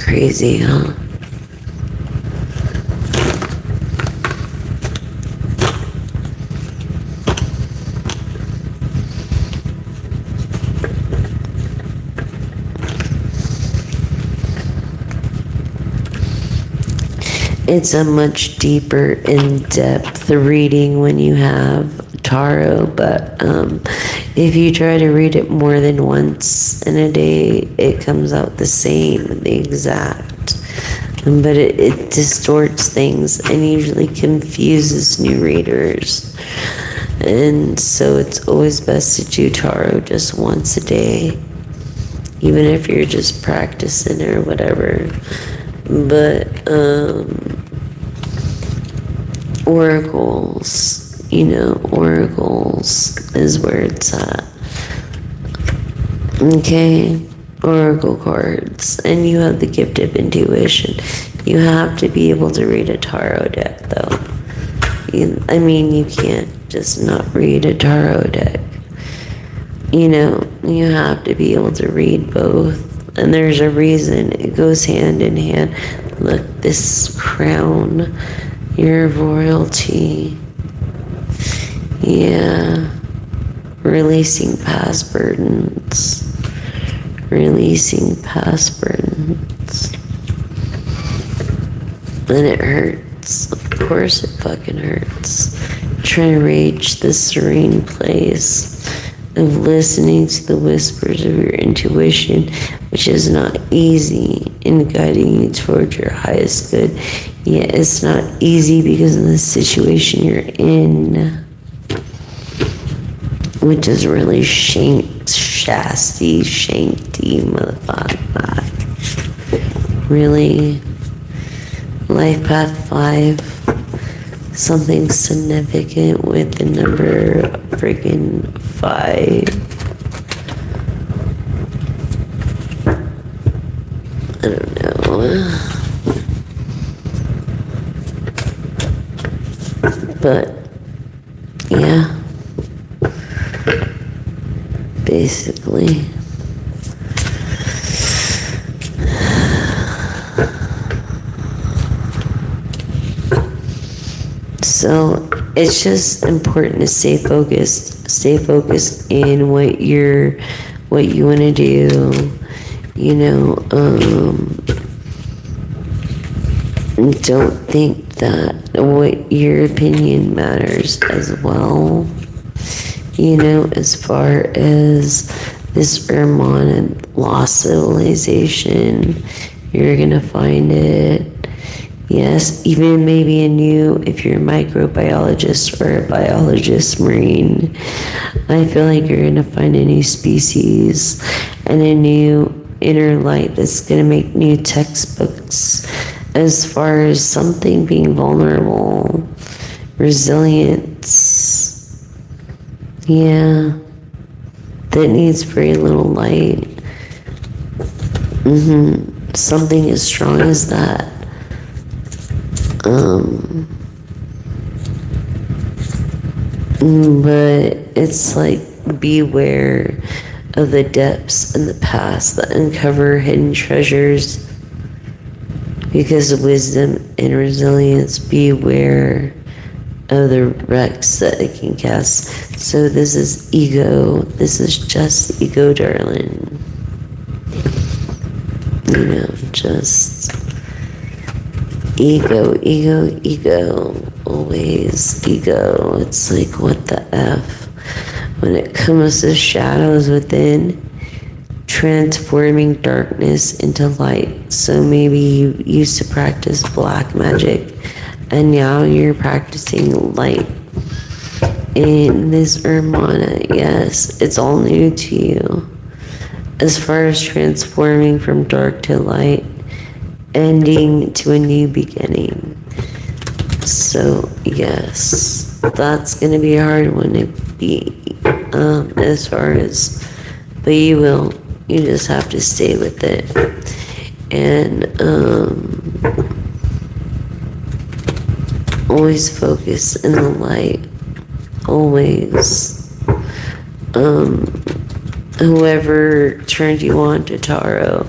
Crazy, huh? It's a much deeper, in-depth reading when you have tarot, but if you try to read it more than once in a day, it comes out the same, the exact. But it distorts things and usually confuses new readers. And so it's always best to do tarot just once a day, even if you're just practicing or whatever. But oracles, oracles is where it's at. Okay, oracle cards, and you have the gift of intuition. You have to be able to read a tarot deck, though. You can't just not read a tarot deck. You have to be able to read both. And there's a reason it goes hand in hand. Look, this crown, you're royalty. Yeah. Releasing past burdens. Releasing past burdens. And it hurts. Of course it fucking hurts. Trying to reach the serene place of listening to the whispers of your intuition, which is not easy. and guiding you towards your highest good. Yeah, it's not easy because of the situation you're in, which is really shasty, shanky, motherfucker. Really, life path 5, something significant with the number freaking 5. I don't know. But, yeah. Basically. So, it's just important to stay focused. Stay focused in what you want to do. You know, don't think that what your opinion matters as well. You know, as far as this Hermana lost civilization, you're gonna find it. Yes, even maybe if you're a microbiologist or a biologist, marine, I feel like you're gonna find a new species and a new inner light that's gonna make new textbooks as far as something being vulnerable, resilience. Yeah, that needs very little light. Something as strong as that. But it's like, beware of the depths in the past that uncover hidden treasures. Because of wisdom and resilience, beware of the wrecks that it can cast. So this is ego. This is just ego, darling. You know, just ego. Always ego. It's like, what the F? When it comes to shadows within, transforming darkness into light. So maybe you used to practice black magic, and now you're practicing light. In this Hermana, yes, it's all new to you. As far as transforming from dark to light, ending to a new beginning. So, yes, that's going to be a hard one to be, as far as, but you just have to stay with it. And, always focus in the light. Always. Whoever turned you on to tarot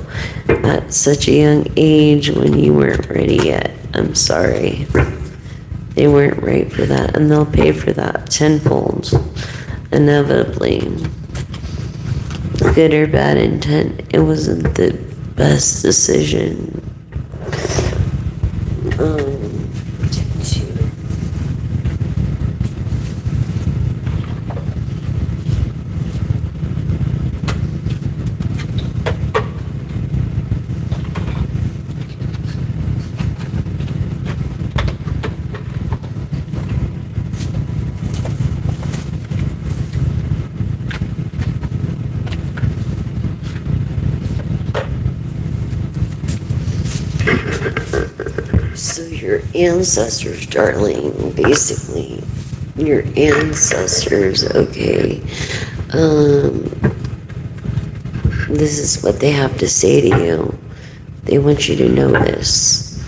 at such a young age when you weren't ready yet, I'm sorry. They weren't right for that, and they'll pay for that tenfold, inevitably. Good or bad intent, it wasn't the best decision. So your ancestors, darling, basically, your ancestors, okay, this is what they have to say to you. They want you to know this.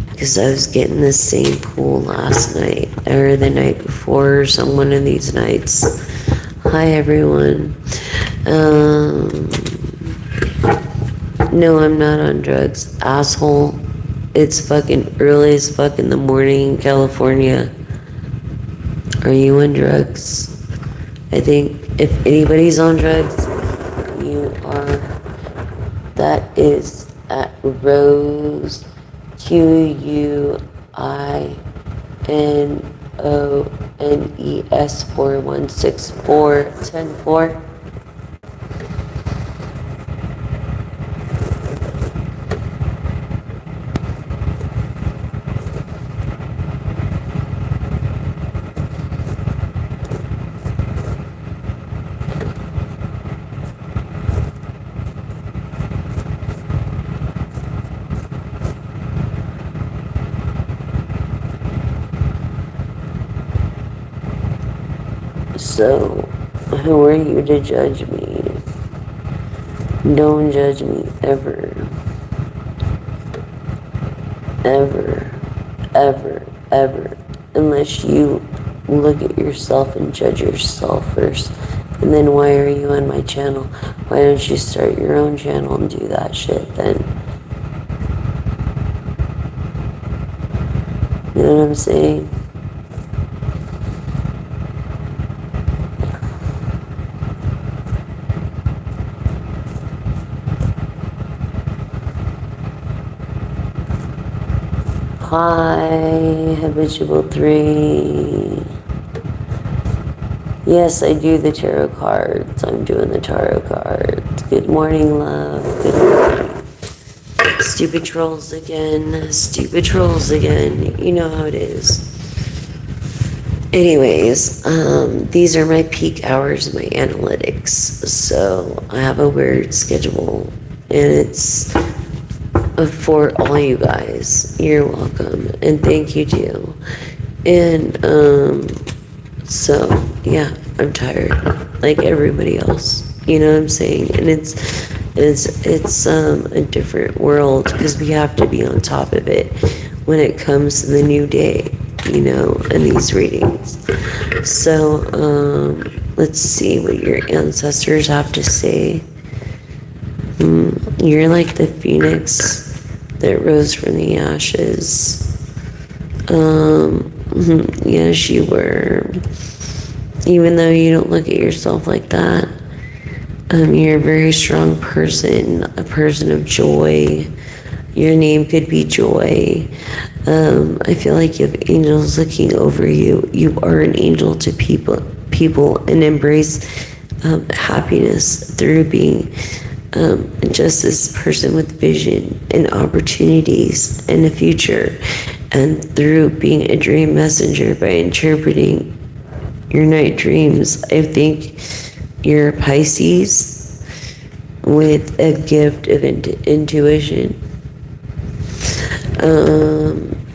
Because I was getting the same pull last night, or the night before, or some one of these nights. Hi, everyone. No, I'm not on drugs, asshole. It's fucking early as fuck in the morning in California. Are you on drugs? I think if anybody's on drugs, you are. That is at Rose, QUINONES 4164 10-4. So, who are you to judge me? Don't judge me ever. Ever. Ever. Ever. Unless you look at yourself and judge yourself first. And then why are you on my channel? Why don't you start your own channel and do that shit then? You know what I'm saying? Hi, Habitual 3. Yes, I do the tarot cards. I'm doing the tarot cards. Good morning, love. Good morning. Stupid trolls again. Stupid trolls again. You know how it is. Anyways, these are my peak hours of my analytics. So I have a weird schedule. And it's for all you guys. You're welcome. And thank you too. And, so, yeah, I'm tired, like everybody else. You know what I'm saying? And it's a different world because we have to be on top of it when it comes to the new day, you know, and these readings. So, let's see what your ancestors have to say. You're like the phoenix that rose from the ashes. Yes, you were. Even though you don't look at yourself like that, you're a very strong person, a person of joy. Your name could be Joy. I feel like you have angels looking over you. You are an angel to people, and embrace happiness through being just this person with vision and opportunities and a future, and through being a dream messenger by interpreting your night dreams. I think you're a Pisces with a gift of intuition.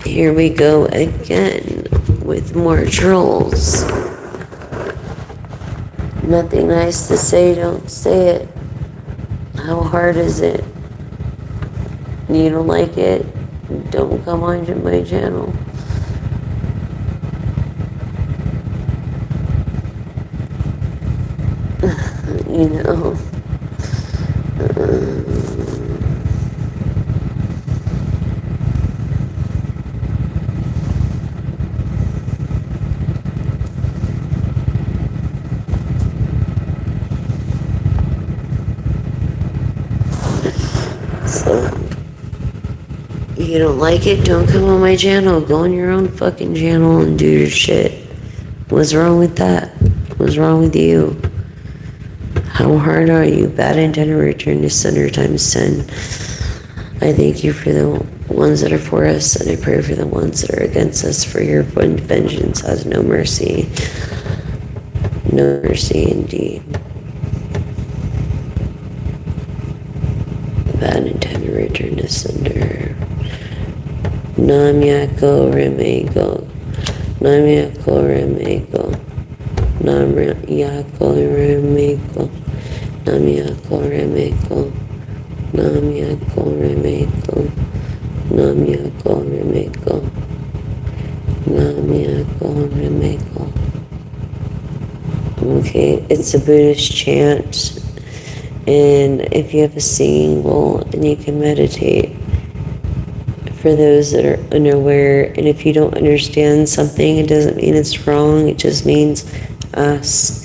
Here we go again with more trolls. Nothing nice to say, don't say it. How hard is it? You don't like it? Don't come on to my channel. You know. So, you don't like it? Don't come on my channel. Go on your own fucking channel and do your shit. What's wrong with that? What's wrong with you? How hard are you? Bad intent to return to sender times 10. I thank you for the ones that are for us, and I pray for the ones that are against us, for your vengeance has no mercy. No mercy indeed. Bad intent to return to sender. Namyako Remego. Namyako Remego. Namyako Remego. Namyako Remeko, Namyako Remeko, Namyako Remeko, Namyako Remeko. Okay, it's a Buddhist chant, and if you have a singing bowl, and you can meditate. For those that are unaware, and if you don't understand something, it doesn't mean it's wrong, it just means ask.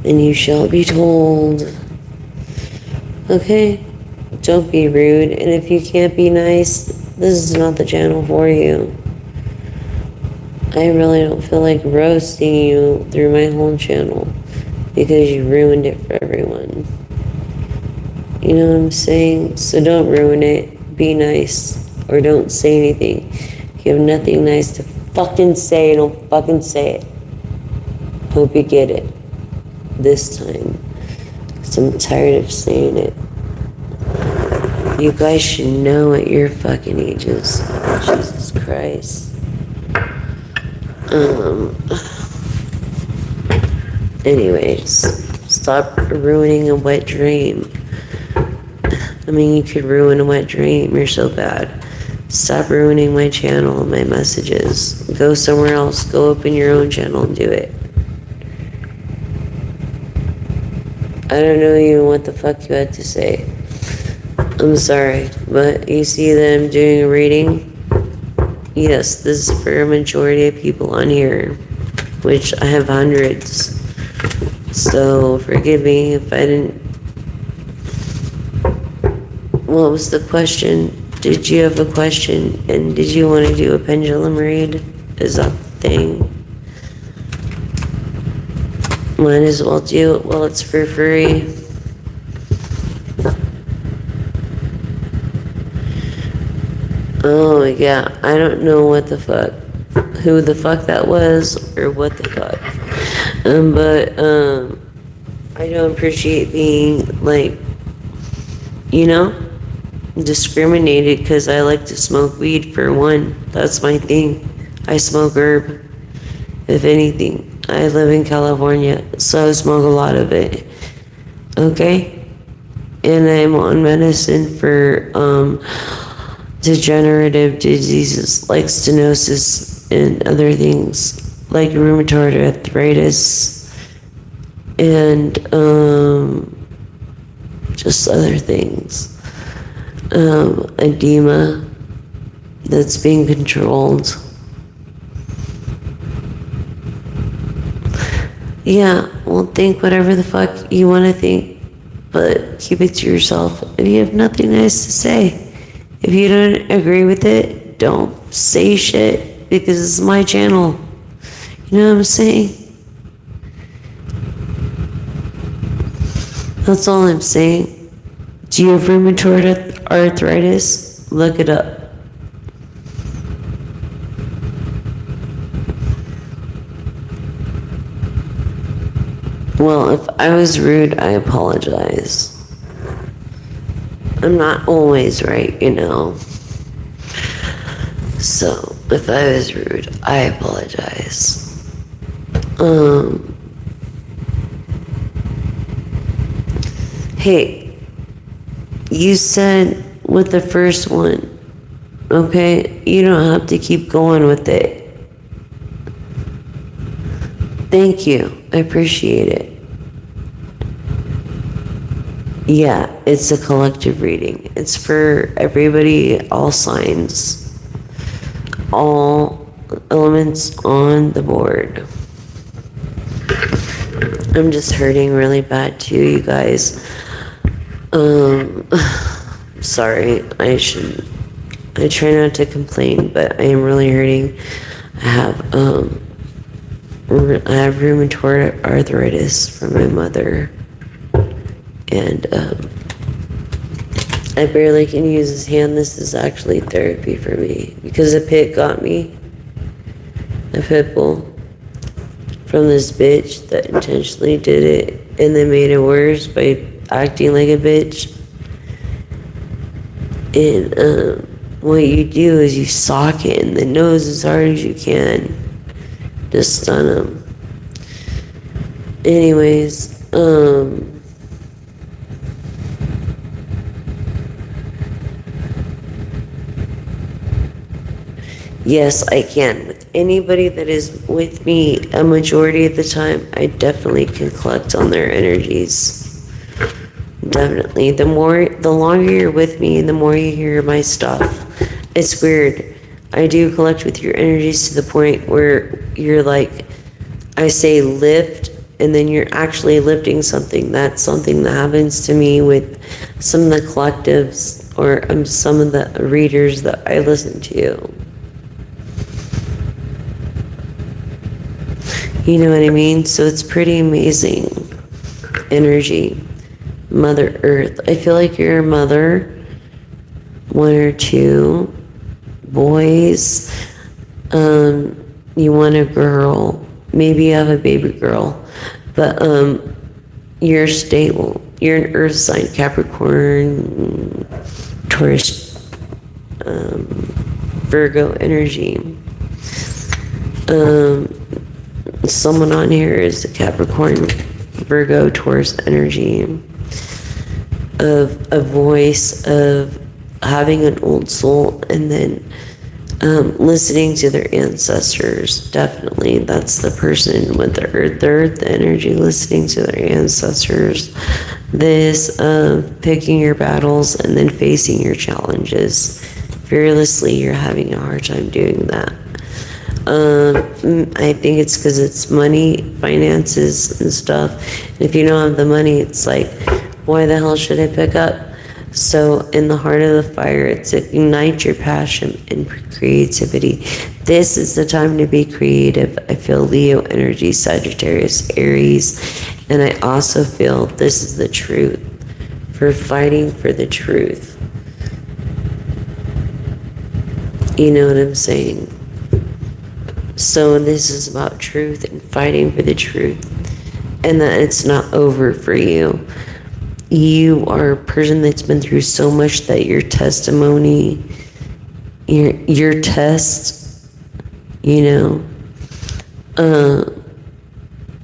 And you shall be told. Okay? Don't be rude. And if you can't be nice, this is not the channel for you. I really don't feel like roasting you through my whole channel because you ruined it for everyone. You know what I'm saying? So don't ruin it. Be nice. Or don't say anything. If you have nothing nice to fucking say, don't fucking say it. Hope you get it. This time, because I'm tired of saying it. You guys should know at your fucking ages. Jesus Christ. Anyways, stop ruining a wet dream. I mean, you could ruin a wet dream. You're so bad. Stop ruining my channel and my messages. Go somewhere else. Go open your own channel and do it. I don't know even what the fuck you had to say. I'm sorry, but you see that I'm doing a reading? Yes, this is for a majority of people on here, which I have hundreds. So forgive me if I didn't. What was the question? Did you have a question? And did you want to do a pendulum read? Is that the thing? Might as well do it while it's for free. Oh yeah, I don't know what the fuck, who the fuck that was, or what the fuck. But I don't appreciate being, like, you know, discriminated because I like to smoke weed, for one. That's my thing. I smoke herb, if anything. I live in California, so I smoke a lot of it. Okay? And I'm on medicine for degenerative diseases like stenosis and other things like rheumatoid arthritis and just other things. Edema that's being controlled. Yeah, well, think whatever the fuck you want to think, but keep it to yourself if you have nothing nice to say. If you don't agree with it, don't say shit, because it's my channel. You know what I'm saying? That's all I'm saying. Do you have rheumatoid arthritis? Look it up. Well, if I was rude, I apologize. I'm not always right, you know. So, if I was rude, I apologize. Hey, you said with the first one, okay? You don't have to keep going with it. Thank you. I appreciate it. Yeah, it's a collective reading. It's for everybody, all signs, all elements on the board. I'm just hurting really bad too, you guys. Sorry, I try not to complain, but I am really hurting. I have rheumatoid arthritis from my mother. And I barely can use his hand. This is actually therapy for me because a pit got me. A pit bull from this bitch that intentionally did it and then made it worse by acting like a bitch. And what you do is you sock it in the nose as hard as you can to stun him. Anyways, yes, I can. With anybody that is with me a majority of the time, I definitely can collect on their energies. Definitely. The longer you're with me, the more you hear my stuff. It's weird. I do collect with your energies to the point where you're like, I say lift, and then you're actually lifting something. That's something that happens to me with some of the collectives or some of the readers that I listen to. You know what I mean? So it's pretty amazing energy. Mother Earth. I feel like you're a mother. One or two boys. You want a girl. Maybe you have a baby girl. But you're stable. You're an earth sign. Capricorn, Taurus, Virgo energy. Someone on here is a Capricorn, Virgo, Taurus energy of a voice of having an old soul and then listening to their ancestors. Definitely, that's the person with the earth energy, listening to their ancestors. This picking your battles and then facing your challenges fearlessly. You're having a hard time doing that. I think it's because it's money, finances, and stuff. And if you don't have the money, it's like, why the hell should I pick up? So in the heart of the fire, it's ignite your passion and creativity. This is the time to be creative. I feel Leo energy, Sagittarius, Aries, and I also feel this is the truth for fighting for the truth. You know what I'm saying? So this is about truth and fighting for the truth, and that it's not over for you. You are a person that's been through so much that your testimony, your test,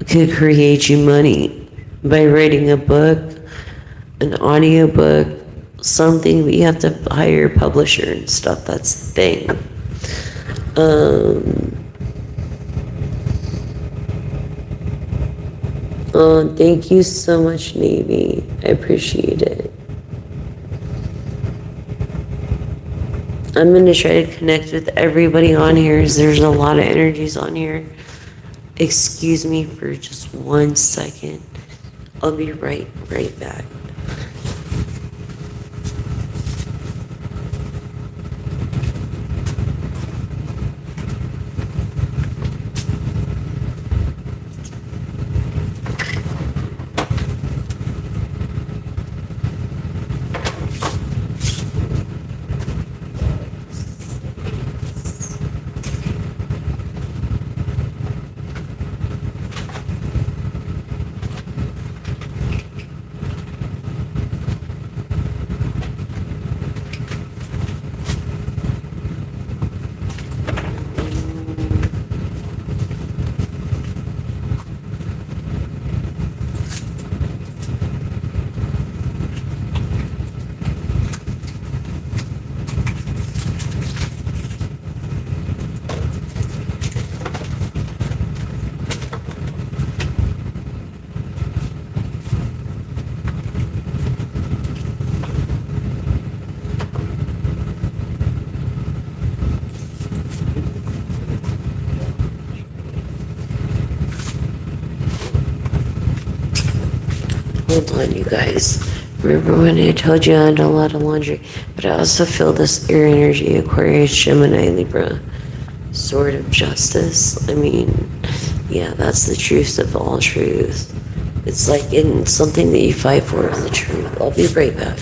could create you money by writing a book, an audio book, something. But you have to hire a publisher and stuff. That's the thing. Oh, thank you so much, Navy. I appreciate it. I'm going to try to connect with everybody on here. There's a lot of energies on here. Excuse me for just 1 second. I'll be right back. Hold on, you guys. Remember when I told you I had a lot of laundry? But I also feel this air energy, Aquarius, Gemini, Libra, sword of justice. I mean, yeah, that's the truth of all truth. It's like in something that you fight for is the truth. I'll be right back.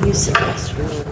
Use the restroom.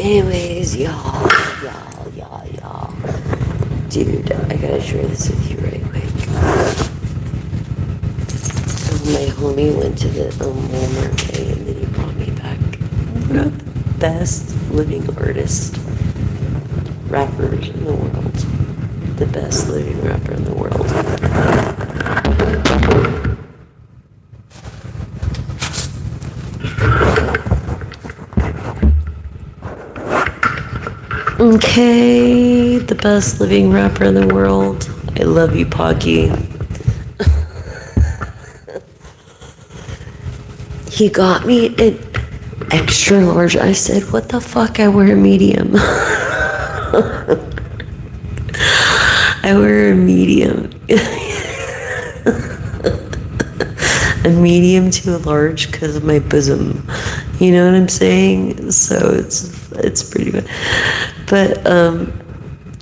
Anyways, y'all. Dude, I gotta share this with you right quick. My homie went to the Walmart thing and then he brought me back one of the best living artist rappers in the world. The best living rapper in the world. Okay, the best living rapper in the world. I love you, Pocky. He got me an extra large. I said, what the fuck? I wear a medium. I wear a medium. A medium to a large because of my bosom. You know what I'm saying? So it's pretty good. But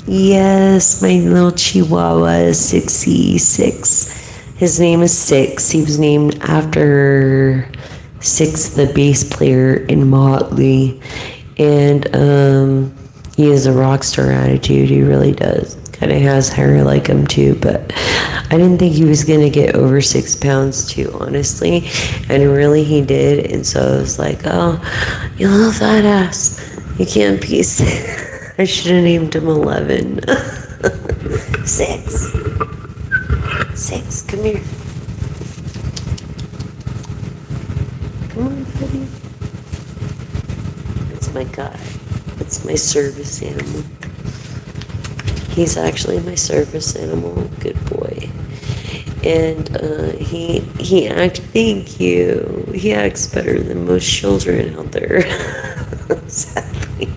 yes, my little chihuahua is 66. His name is Six. He was named after Six, the bass player in Motley. And he has a rock star attitude. He really does. Kind of has hair like him too, but I didn't think he was gonna get over 6 pounds too, honestly. And really he did. And so I was like, oh, you little fat ass, you can't be I should have named him 11. Six, come here. Come on, buddy. It's my guy. It's my service animal. He's actually my service animal. Good boy. And he acts, thank you. He acts better than most children out there. Sadly.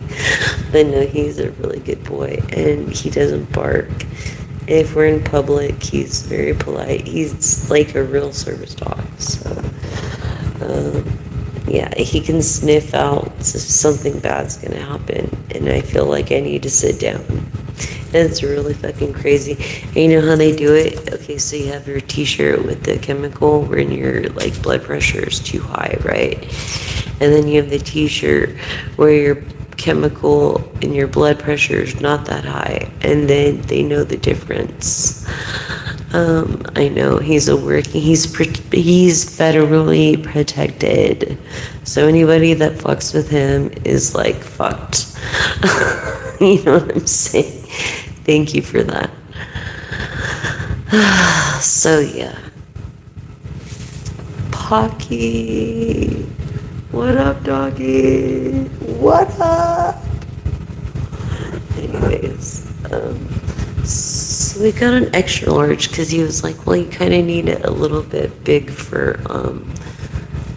But no, he's a really good boy. And he doesn't bark. If we're in public, he's very polite. He's like a real service dog. So, yeah, he can sniff out if something bad's gonna happen. And I feel like I need to sit down. It's really fucking crazy. And you know how they do it? Okay, so you have your t-shirt with the chemical when your like blood pressure is too high, right? And then you have the t-shirt where your chemical and your blood pressure is not that high, and then they know the difference. I know he's federally protected, so anybody that fucks with him is like fucked. You know what I'm saying? Thank you for that. So yeah, Pocky, what up, doggy? What up? Anyways, so we got an extra large because he was like, well, you kind of need it a little bit big for,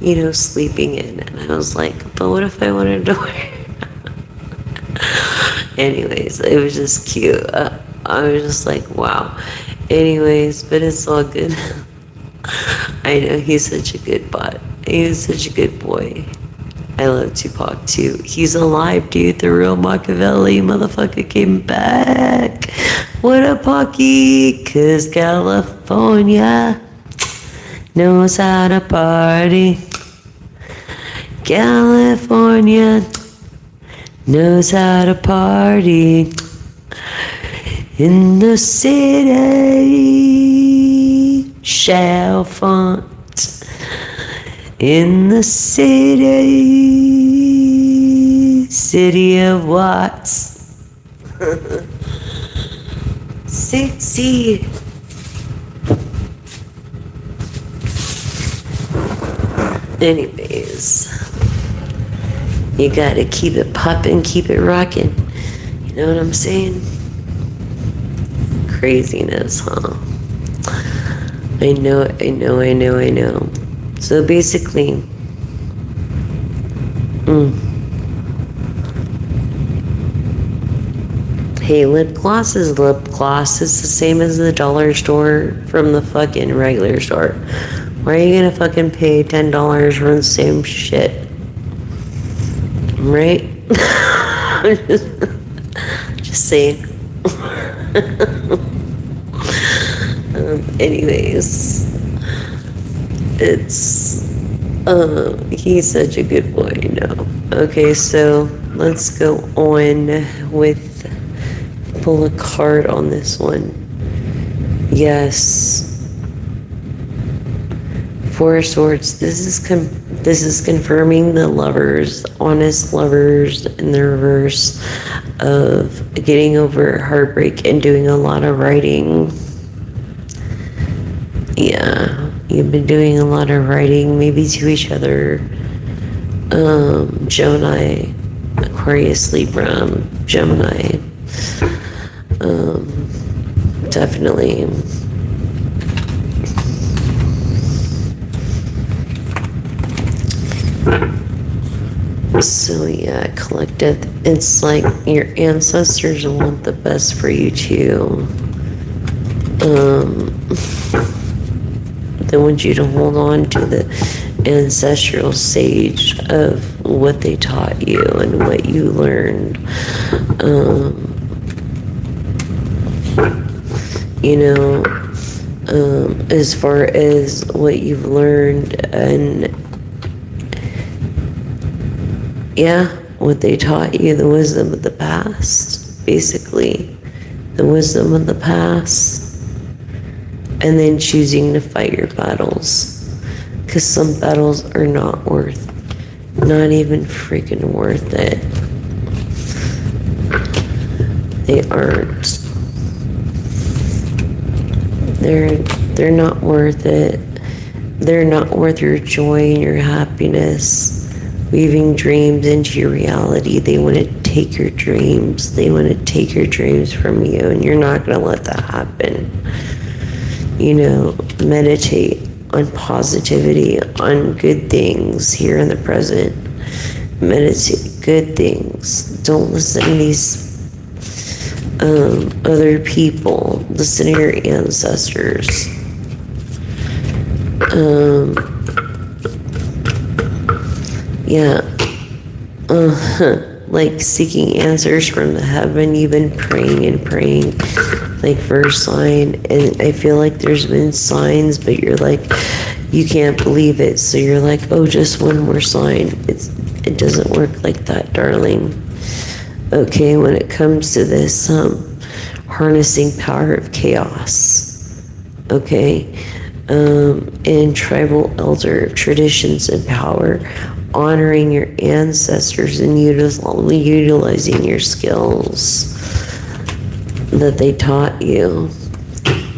you know, sleeping in. And I was like, but what if I wanted to wear? Anyways, it was just cute. I was just like, wow. Anyways, but it's all good. I know he's such a good bot. He's such a good boy. I love Tupac too. He's alive, dude. The real Machiavelli motherfucker came back. What up, Pocky? 'Cause California knows how to party. California knows how to party. In the city, Chalfont. In the city of Watts. 60. Anyways, you gotta keep it poppin', keep it rockin'. You know what I'm saying? Craziness, huh? I know. So basically, hey, lip gloss is lip gloss. It's the same as the dollar store from the fucking regular store. Why are you gonna fucking pay $10 for the same shit? Right? Just saying. Anyways, it's he's such a good boy, you know. Okay, so let's go on with pull a card on this one. Yes. Four of Swords. This is confirming the lovers, honest lovers in the reverse of getting over heartbreak and doing a lot of writing. Yeah, you've been doing a lot of writing, maybe to each other. Gemini, Aquarius, Libra, Gemini. Definitely. So yeah, collective. It's like your ancestors want the best for you too. They want you to hold on to the ancestral sage of what they taught you and what you learned. As far as what you've learned and what they taught you, the wisdom of the past, basically, the wisdom of the past. And then choosing to fight your battles. Because some battles are not even freaking worth it. They aren't. They're not worth it. They're not worth your joy and your happiness. Weaving dreams into your reality. They want to take your dreams. They want to take your dreams from you, and you're not going to let that happen. Meditate on positivity, on good things here in the present. Meditate good things. Don't listen to these other people. Listen to your ancestors. Like seeking answers from the heaven. You've been praying and praying, like for a sign, and I feel like there's been signs, but you're like, you can't believe it, so you're like, oh, just one more sign. It doesn't work like that, darling. Okay, when it comes to this harnessing power of chaos, okay, in tribal elder traditions and power, honoring your ancestors and utilizing your skills that they taught you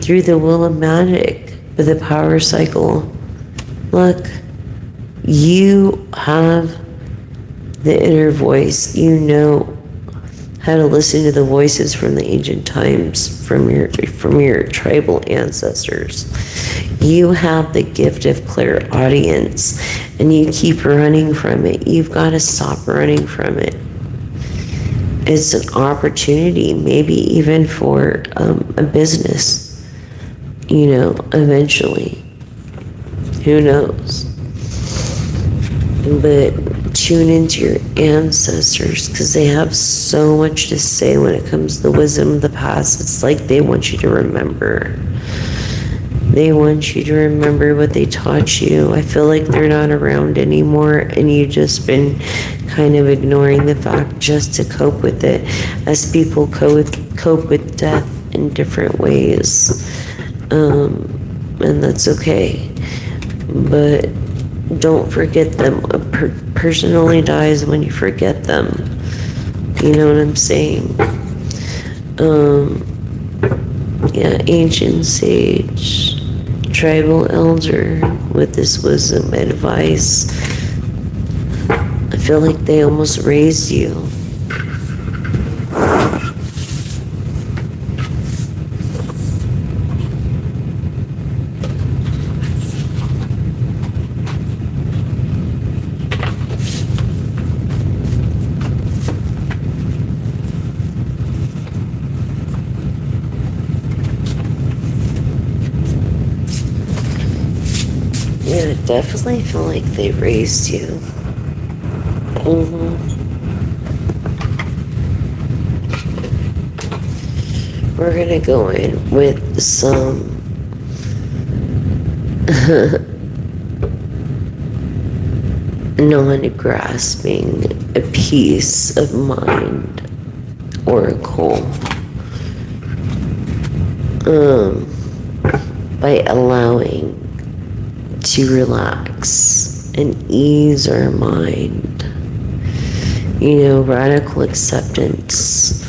through the wheel of magic, with the power cycle. Look, you have the inner voice. You know how to listen to the voices from the ancient times, from your tribal ancestors. You have the gift of clairaudience, and you keep running from it. You've got to stop running from it. It's an opportunity, maybe even for a business, eventually. Who knows? But tune into your ancestors, because they have so much to say when it comes to the wisdom of the past. It's like they want you to remember. They want you to remember what they taught you. I feel like they're not around anymore, and you've just been kind of ignoring the fact just to cope with it, as people cope with death in different ways. And that's okay. But don't forget them. A person only dies when you forget them. You know what I'm saying? Ancient sage, tribal elder with this wisdom advice. I feel like they almost raised you. Yeah, I definitely feel like they raised you. We're gonna go in with some non-grasping a peace of mind oracle by allowing to relax and ease our mind. Radical acceptance.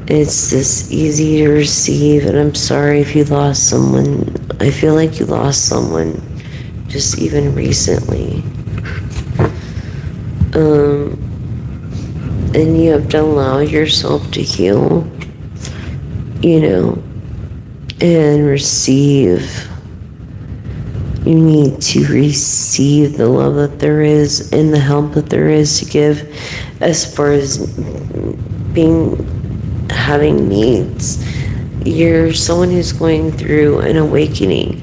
It's this easy to receive, and I'm sorry if you lost someone. I feel like you lost someone just even recently. And you have to allow yourself to heal, and receive. You need to receive the love that there is and the help that there is to give, as far as having needs. You're someone who's going through an awakening,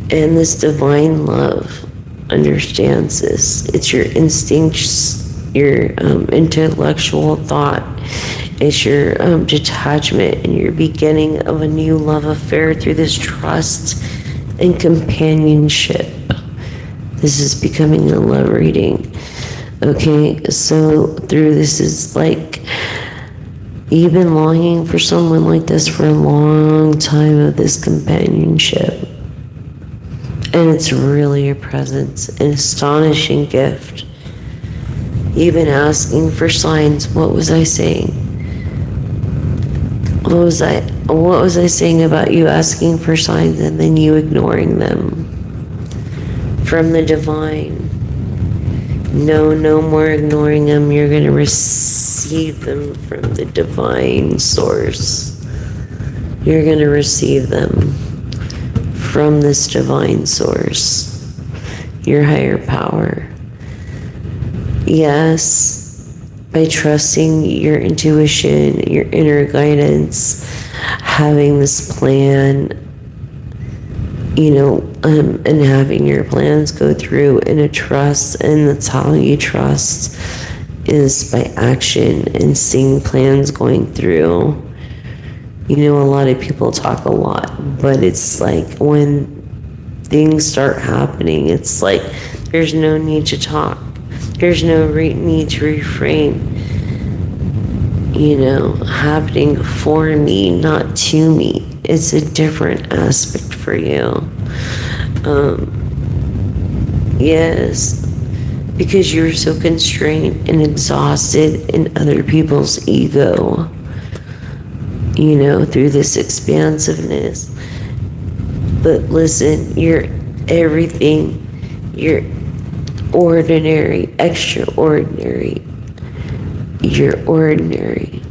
and this divine love understands this. It's your instincts, your intellectual thought. It's your detachment and your beginning of a new love affair through this trust and companionship. This is becoming a love reading. Okay, so through this is like you've been longing for someone like this for a long time, of this companionship. And it's really a presence, an astonishing gift. You've been asking for signs. What was I saying? What was I saying about you asking for signs and then you ignoring them? From the divine. No more ignoring them. You're going to receive them from the divine source. You're going to receive them from this divine source, your higher power. Yes, by trusting your intuition, your inner guidance, having this plan, and having your plans go through in a trust, and that's how you trust, is by action and seeing plans going through. A lot of people talk a lot, but it's like when things start happening, it's like there's no need to talk. There's no need to refrain. Happening for me, not to me. It's a different aspect for you. Yes, because you're so constrained and exhausted in other people's ego, through this expansiveness. But listen, you're everything. You're ordinary, extraordinary. You're ordinary.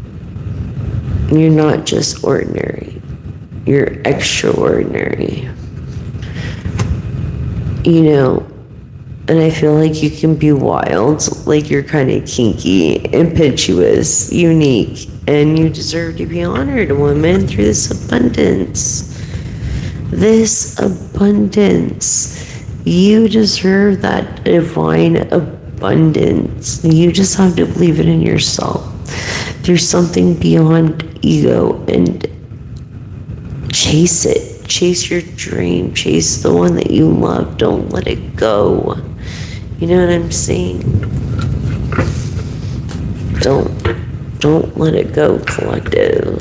You're not just ordinary. You're extraordinary. And I feel like you can be wild, like you're kind of kinky, impetuous, unique, and you deserve to be honored, woman, through this abundance. This abundance. You deserve that divine abundance. You just have to believe it in yourself. There's something beyond ego, and chase it. Chase your dream. Chase the one that you love. Don't let it go. You know what I'm saying? Don't let it go, collective.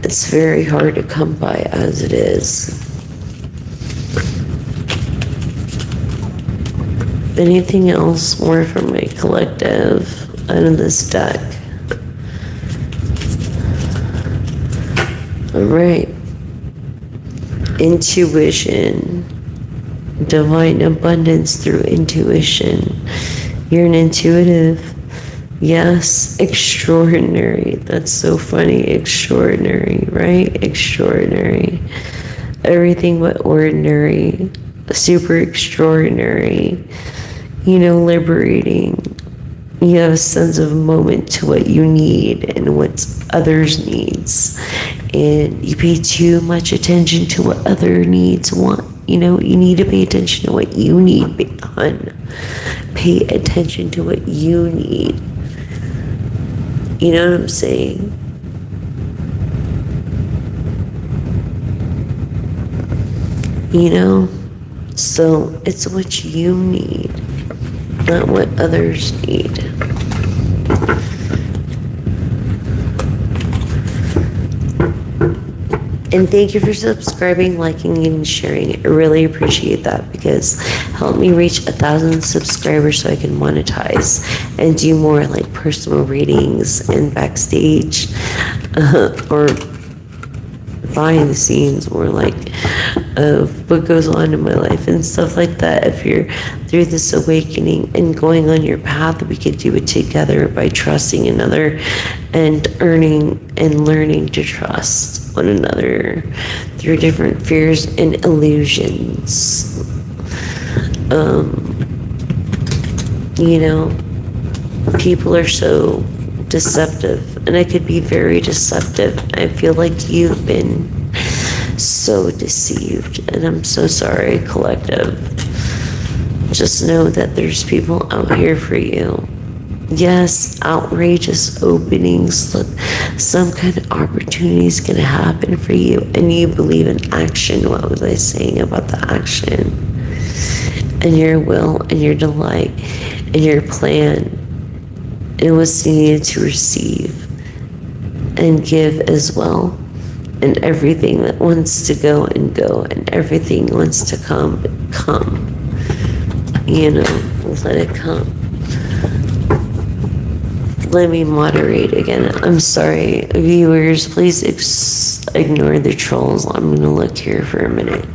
It's very hard to come by as it is. Anything else more from my collective out of this deck? All right. Intuition. Divine abundance through intuition. You're an intuitive. Yes, extraordinary. That's so funny. Extraordinary, right? Extraordinary. Everything but ordinary. Super extraordinary. Liberating. You have a sense of moment to what you need and what others needs. And you pay too much attention to what other needs want. You need to pay attention to what you need, hon. Pay attention to what you need. You know what I'm saying? So it's what you need. not what others need. And thank you for subscribing, liking, and sharing. I really appreciate that, because help me reach 1,000 subscribers so I can monetize and do more like personal readings and backstage or behind the scenes, or like of what goes on in my life and stuff like that. If you're through this awakening and going on your path, we could do it together by trusting another and earning and learning to trust one another through different fears and illusions. You know, people are so deceptive, and I could be very deceptive. I feel like you've been so deceived, and I'm so sorry, collective. Just know that there's people out here for you. Yes, outrageous openings. Look, some kind of opportunity is going to happen for you, and you believe in action. What was I saying about the action? And your will, and your delight, and your plan, and what's needed to receive and give as well. And everything that wants to go, and everything wants to come. You know, let it come. Let me moderate again. I'm sorry, viewers, please ignore the trolls. I'm gonna look here for a minute.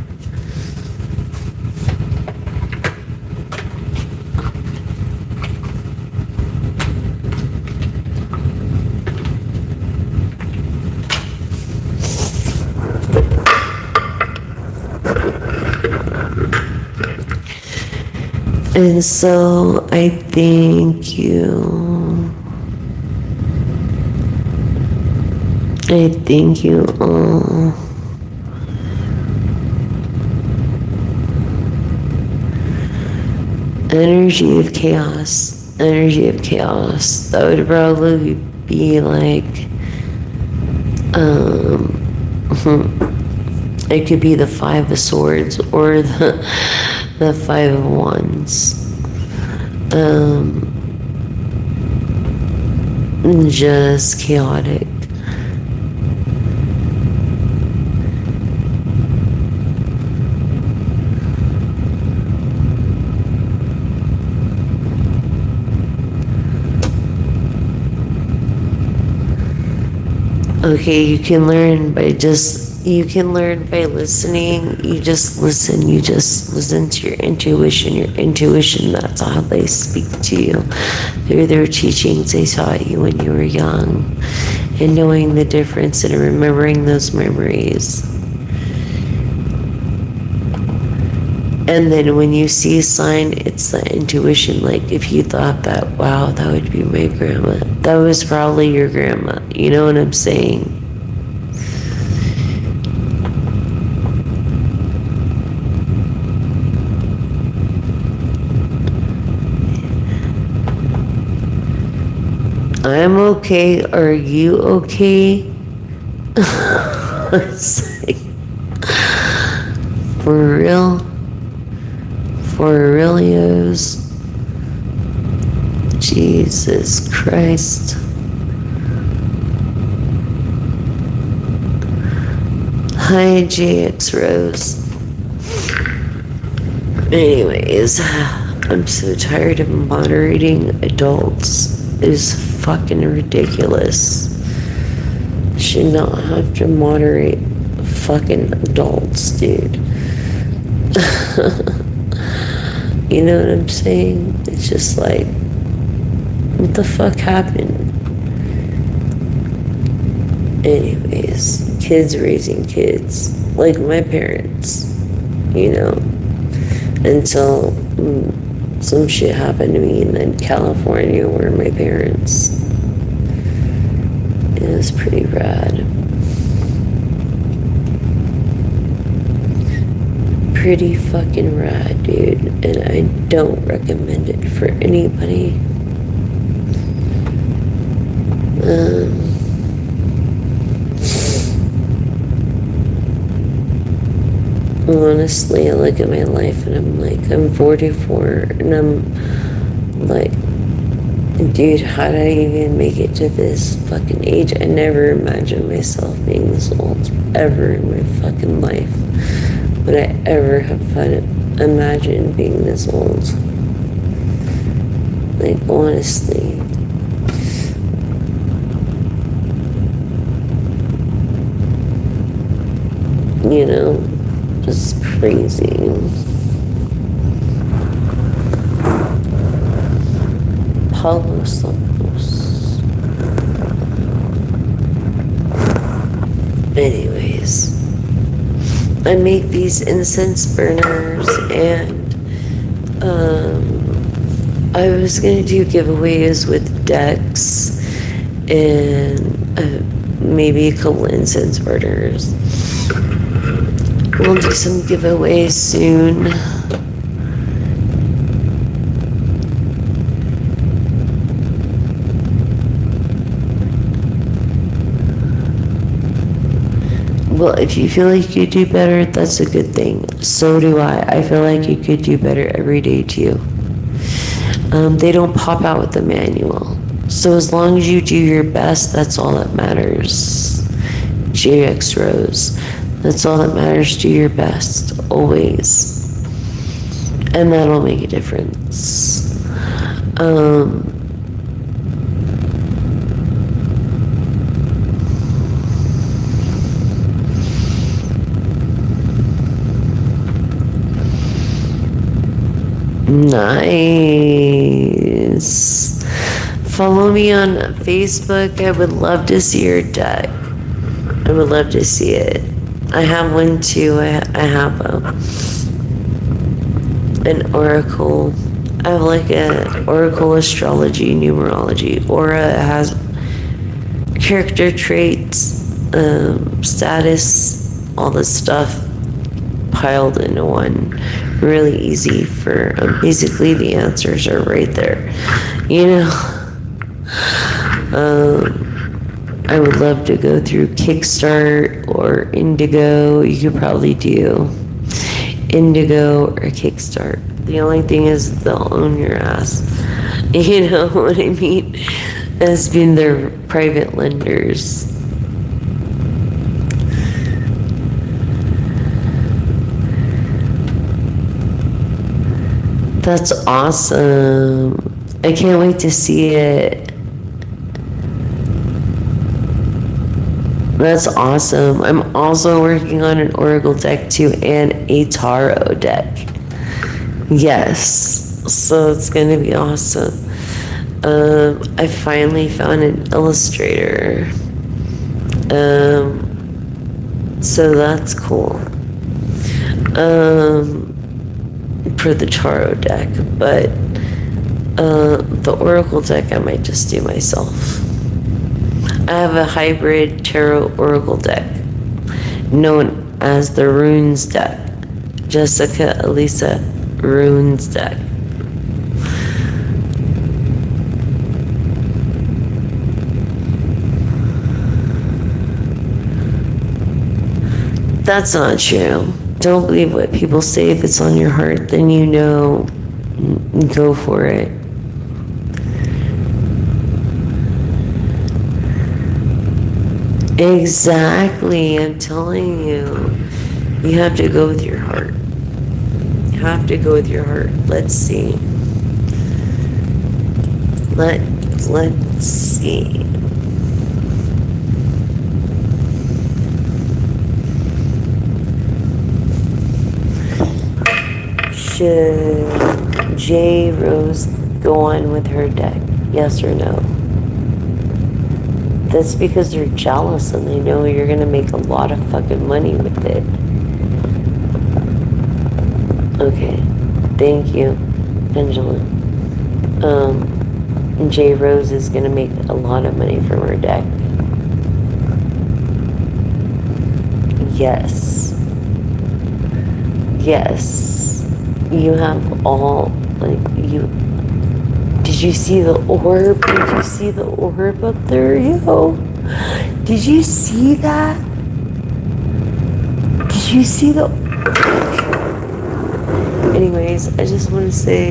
And so I thank you. I thank you all. Energy of chaos. Energy of chaos. That would probably be like, it could be the Five of Swords or the Five of Wands. Just chaotic. Okay, you can learn by listening. You just listen to your intuition. That's how they speak to you. Through their teachings they taught you when you were young, and knowing the difference and remembering those memories. And then when you see a sign, it's the intuition. Like if you thought that, wow, that would be my grandma, that was probably your grandma. You know what I'm saying? I'm okay. Are you okay? It's like, for real? For realios? Jesus Christ. Hi, JX Rose. Anyways, I'm so tired of moderating adults. It is fucking ridiculous. Should not have to moderate fucking adults, dude. You know what I'm saying? It's just like, what the fuck happened? Anyways, kids raising kids, like my parents, you know, until some shit happened to me, and then California were my parents. It was pretty rad. Pretty fucking rad, dude, and I don't recommend it for anybody. Honestly, I look at my life and I'm like, I'm 44 and Like, dude, how did I even make it to this fucking age? I never imagined myself being this old ever in my fucking life. Would I ever have imagined being this old? Like, honestly. You know, just crazy. Palo Santos. Anyways, I make these incense burners, and I was gonna do giveaways with decks and maybe a couple incense burners. We'll do some giveaways soon. Well, if you feel like you do better, that's a good thing. So do I. I feel like you could do better every day too. They don't pop out with the manual. So as long as you do your best, that's all that matters. JX Rose. That's all that matters. Do your best. Always. And that'll make a difference. Nice. Follow me on Facebook. I would love to see your deck. I would love to see it. I have one too. I have an oracle. I have like an oracle astrology, numerology. Aura has character traits, status, all this stuff piled into one. Really easy for basically the answers are right there. You know, I would love to go through Kickstart or Indigo. You could probably do Indigo or Kickstart. The only thing is they'll own your ass. You know what I mean? As being their private lenders. That's awesome. I can't wait to see it. That's awesome. I'm also working on an Oracle deck too and a Tarot deck. Yes. So it's going to be awesome. I finally found an illustrator. So that's cool. For the Tarot deck, but the Oracle deck I might just do myself. I have a hybrid Tarot Oracle deck known as the Runes deck. Jessica Elisa Runes deck. That's not true. Don't believe what people say. If it's on your heart, then you know, go for it. Exactly. I'm telling you. You have to go with your heart. You have to go with your heart. Let's see. Let's see. Should J. Rose go on with her deck? Yes or no? That's because they're jealous and they know you're gonna make a lot of fucking money with it. Okay. Thank you, Benjamin. J. Rose is gonna make a lot of money from her deck. Yes. Yes. You have all, like, you... Did you see the orb? Did you see the orb up there, yo? Did you see that? Did you see the... anyways, I just want to say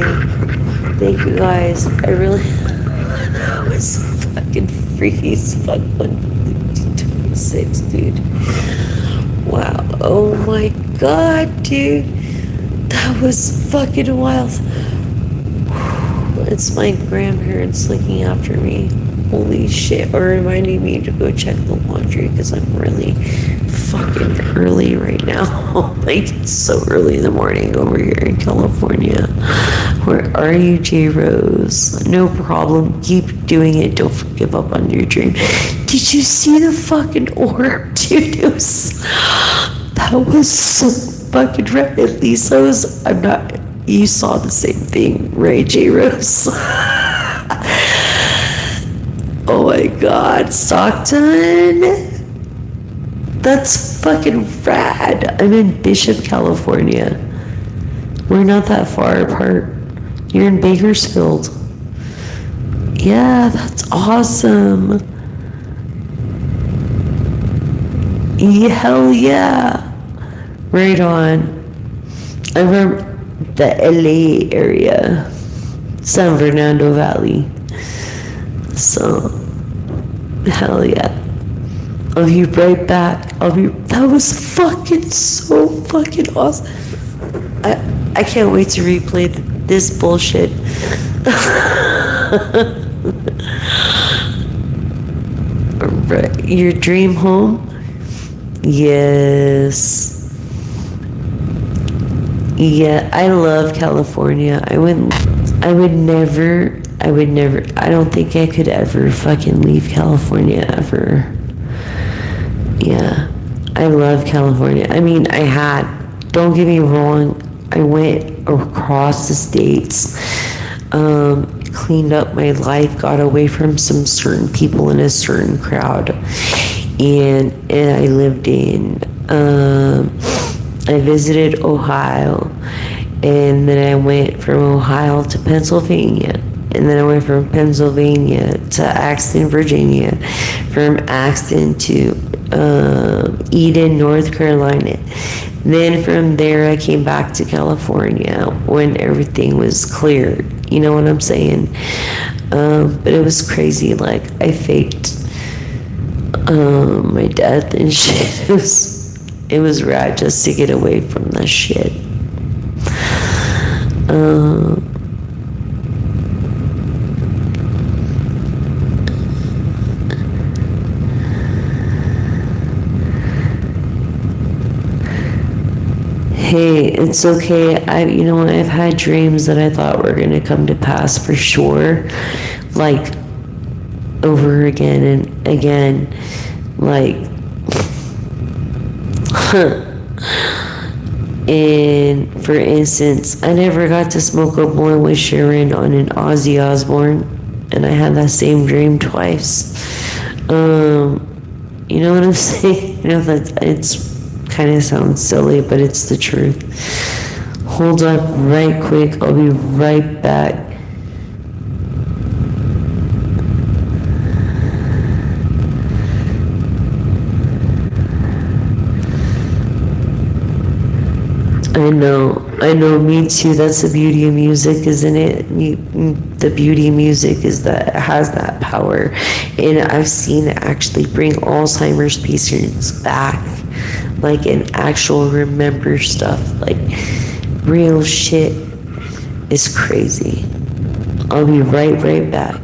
thank you guys. I really, that was fucking freaky as fuck. 126, dude. Wow. Oh my god, dude. That was fucking wild. It's my grandparents looking after me. Holy shit. Or reminding me to go check the laundry because I'm really fucking early right now. Like, it's so early in the morning over here in California. Where are you, J Rose? No problem. Keep doing it. Don't give up on your dream. Did you see the fucking orb, dude? That was so fucking right. At least I'm not. You saw the same thing, right, J Rose? Oh my god, Stockton. That's fucking rad. I'm in Bishop, California. We're not that far apart. You're in Bakersfield. Yeah, that's awesome. Yeah, hell yeah. Right on. I'm from the LA area, San Fernando Valley. So, hell yeah. I'll be right back. That was fucking so fucking awesome. I can't wait to replay this bullshit. Right. Your dream home? Yes. Yeah, I love California. I would never, I don't think I could ever fucking leave California ever. Yeah, I love California. I mean, don't get me wrong, I went across the states, cleaned up my life, got away from some certain people in a certain crowd, and I lived in, I visited Ohio, and then I went from Ohio to Pennsylvania, and then I went from Pennsylvania to Axton, Virginia, from Axton to Eden, North Carolina. Then from there I came back to California when everything was cleared. You know what I'm saying? But it was crazy. Like, I faked my death and shit. It was rad just to get away from that shit. Hey, it's okay. I've had dreams that I thought were gonna come to pass for sure, like over again and again, like. And for instance, I never got to smoke a blunt with Sharon on an Ozzy Osbourne, and I had that same dream twice. You know what I'm saying? You know that it's kind of sounds silly, but it's the truth. Hold up right quick. I'll be right back. I know, me too. That's the beauty of music, isn't it? The beauty of music is that it has that power. And I've seen it actually bring Alzheimer's patients back. Like, and actual remember stuff. Like, real shit is crazy. I'll be right back.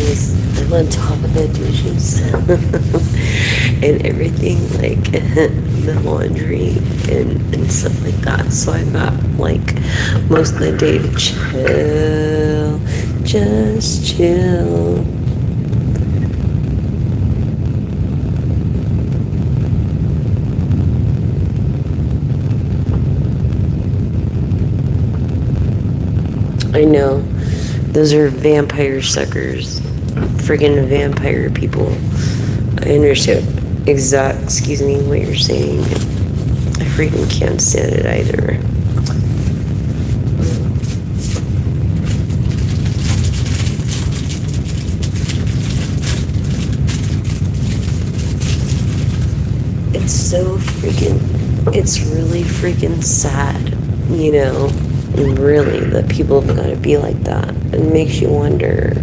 I'm on top of the dishes and everything, like the laundry and stuff like that. So I got like most of the day to chill, just chill. I know. Those are vampire suckers. Friggin' vampire people. I understand excuse me, what you're saying. I freaking can't stand it either. It's so freaking, it's really freaking sad, you know? And really, that people have got to be like that. It makes you wonder.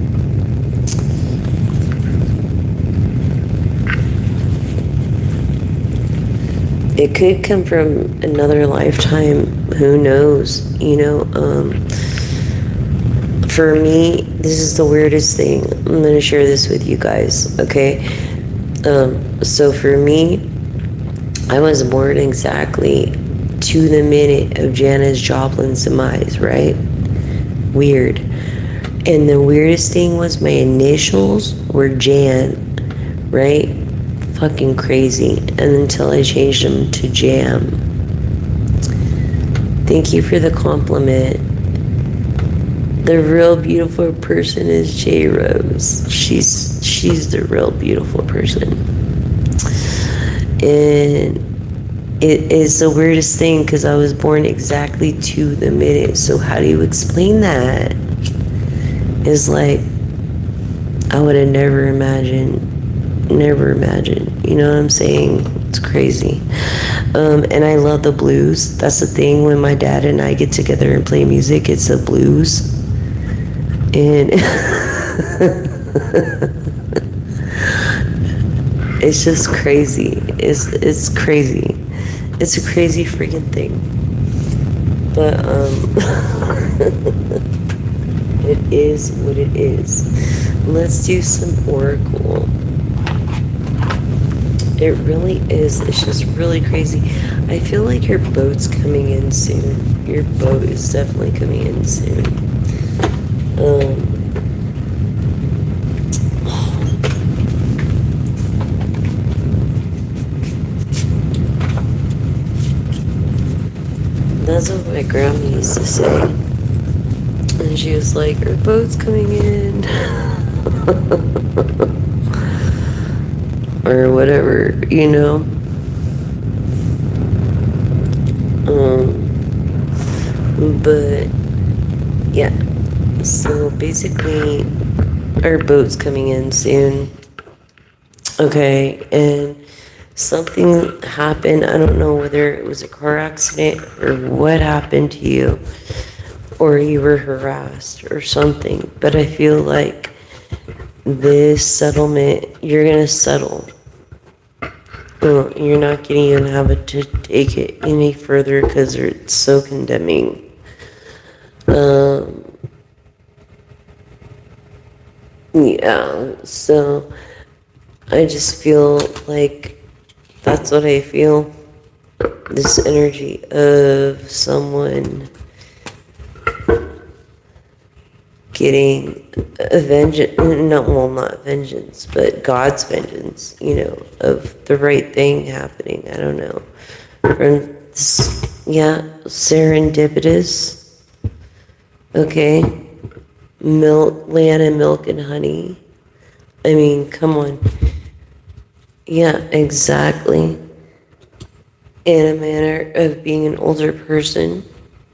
It could come from another lifetime. Who knows? You know, for me, this is the weirdest thing. I'm going to share this with you guys, okay? So for me, I was born exactly to the minute of Janis Joplin's demise, right? Weird. And the weirdest thing was my initials were Jan, right? Fucking crazy. And until I changed them to Jam. Thank you for the compliment. The real beautiful person is J Rose. She's the real beautiful person. And it is the weirdest thing because I was born exactly to the minute. So how do you explain that? It's like I would have never imagined. You know what I'm saying? It's crazy. And I love the blues. That's the thing. When my dad and I get together and play music, it's the blues. And it's just crazy. It's crazy. It's a crazy freaking thing. But it is what it is. Let's do some oracle. It really is. It's just really crazy. I feel like your boat's coming in soon. Your boat is definitely coming in soon. That's what my grandma used to say. And she was like, her boat's coming in. Or whatever, you know. But yeah, so basically our boat's coming in soon. Okay, and something happened. I don't know whether it was a car accident or what happened to you, or you were harassed or something, but I feel like this settlement, you're gonna settle. You're not gonna even have to take it any further because it's so condemning. Yeah, so I just feel like that's what I feel. This energy of someone getting a vengeance, not vengeance, but God's vengeance, you know, of the right thing happening. I don't know. From this, yeah, serendipitous. Okay. Land and milk and honey. I mean, come on. Yeah, exactly. In a manner of being an older person,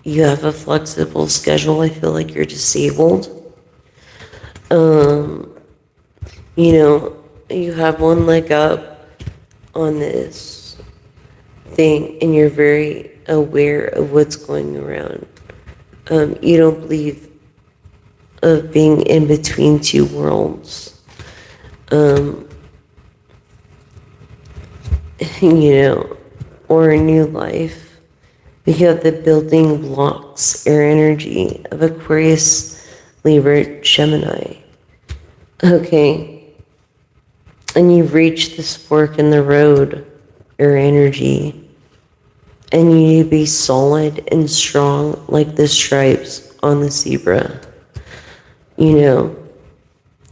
you have a flexible schedule. I feel like you're disabled. You know, you have one leg up on this thing and you're very aware of what's going around. You don't believe of being in between two worlds. You know, or a new life. You have the building blocks, air energy of Aquarius, Libra, Gemini. Okay. And you've reached this fork in the road, or energy, and you need to be solid and strong like the stripes on the zebra. You know,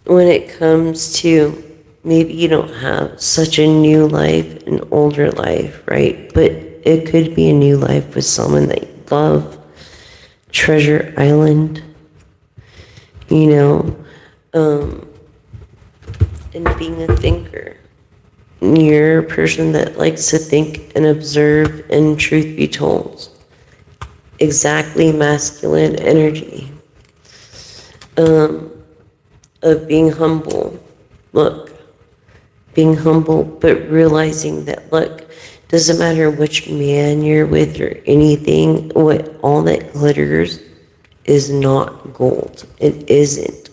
when it comes to maybe you don't have such a new life, an older life, right? But it could be a new life with someone that you love. Treasure Island, you know, and being a thinker. You're a person that likes to think and observe, and truth be told, exactly masculine energy of being humble. Look, being humble, but realizing that, look, doesn't matter which man you're with or anything, what all that glitters is not gold. It isn't.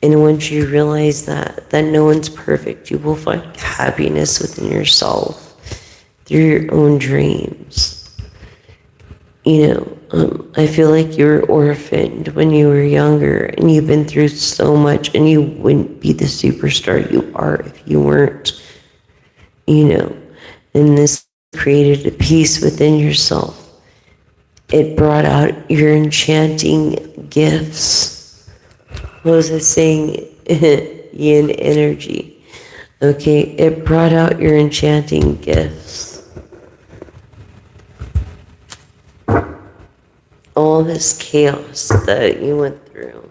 And once you realize that no one's perfect, you will find happiness within yourself through your own dreams. You know, I feel like you were orphaned when you were younger, and you've been through so much, and you wouldn't be the superstar you are if you weren't, you know. And this created a peace within yourself. It brought out your enchanting gifts. What was I saying? Yin energy. Okay, it brought out your enchanting gifts. All this chaos that you went through,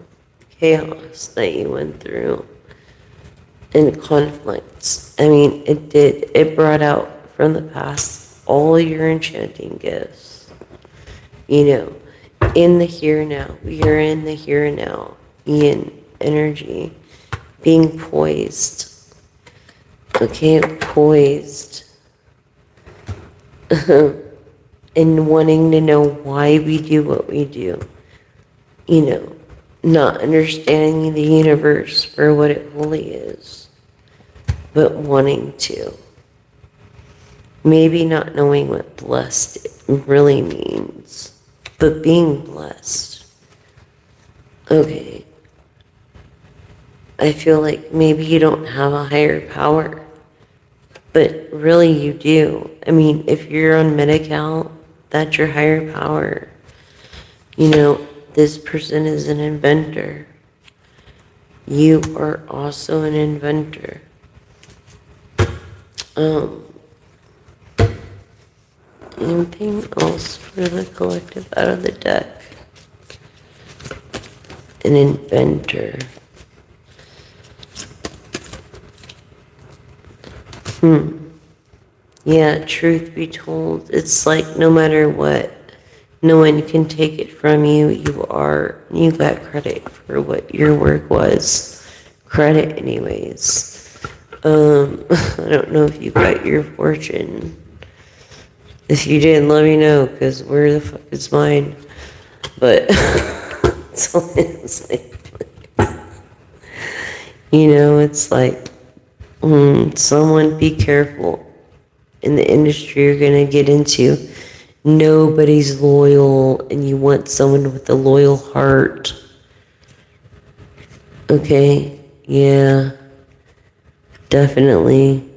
and conflicts. I mean, it brought out from the past all your enchanting gifts. You know, in the here and now. You're in the here and now. Yin energy. Being poised. Okay, poised. And wanting to know why we do what we do. You know, not understanding the universe for what it really is, but wanting to. Maybe not knowing what blessed really means, but being blessed. Okay. I feel like maybe you don't have a higher power, but really you do. I mean, if you're on Medi-Cal, that's your higher power. You know, this person is an inventor. You are also an inventor. Anything else for the collective out of the deck? An inventor. Yeah, truth be told, it's like no matter what, no one can take it from you. You got credit for what your work was. Credit anyways. I don't know if you got your fortune. If you didn't, let me know, because where the fuck is mine? But, so it's like, you know, it's like, someone be careful in the industry you're gonna get into. Nobody's loyal, and you want someone with a loyal heart. Okay, yeah, definitely.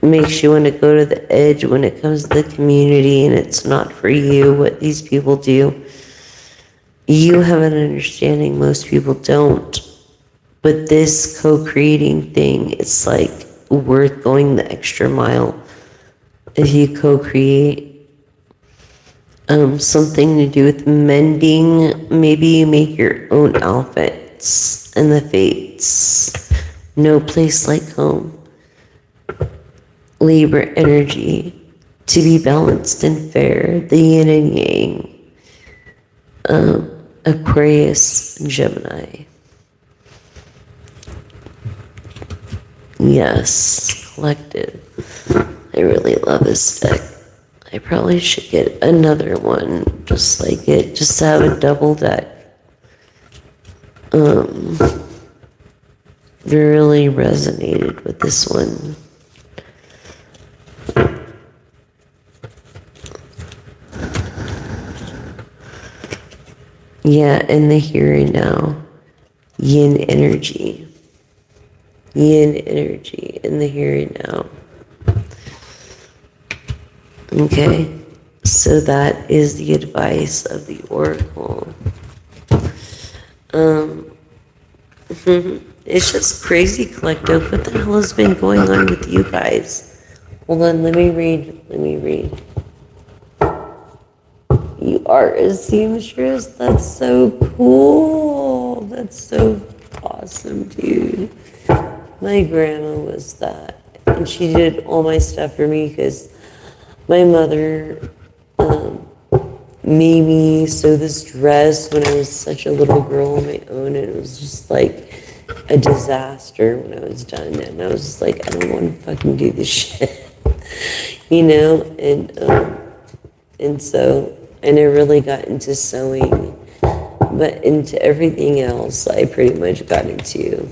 Makes you want to go to the edge when it comes to the community, and it's not for you what these people do. You have an understanding most people don't. But this co-creating thing, it's like worth going the extra mile. If you co-create something to do with mending, maybe you make your own outfits and the fates. No place like home. Libra energy, to be balanced and fair, the yin and yang. Aquarius, Gemini. Yes, collective. I really love this deck. I probably should get another one just like it, just to have a double deck. Really resonated with this one. Yeah, in the here and now. yin energy. Yin energy in the here and now. Okay, so that is the advice of the oracle. It's just crazy, collective. What the hell has been going on with you guys? Hold on, let me read. You are a seamstress? That's so cool. That's so awesome, dude. My grandma was that. And she did all my stuff for me because my mother made me sew this dress when I was such a little girl on my own, and it was just like a disaster when I was done. And I was just like, I don't want to fucking do this shit, you know? And so I never really got into sewing, but into everything else, I pretty much got into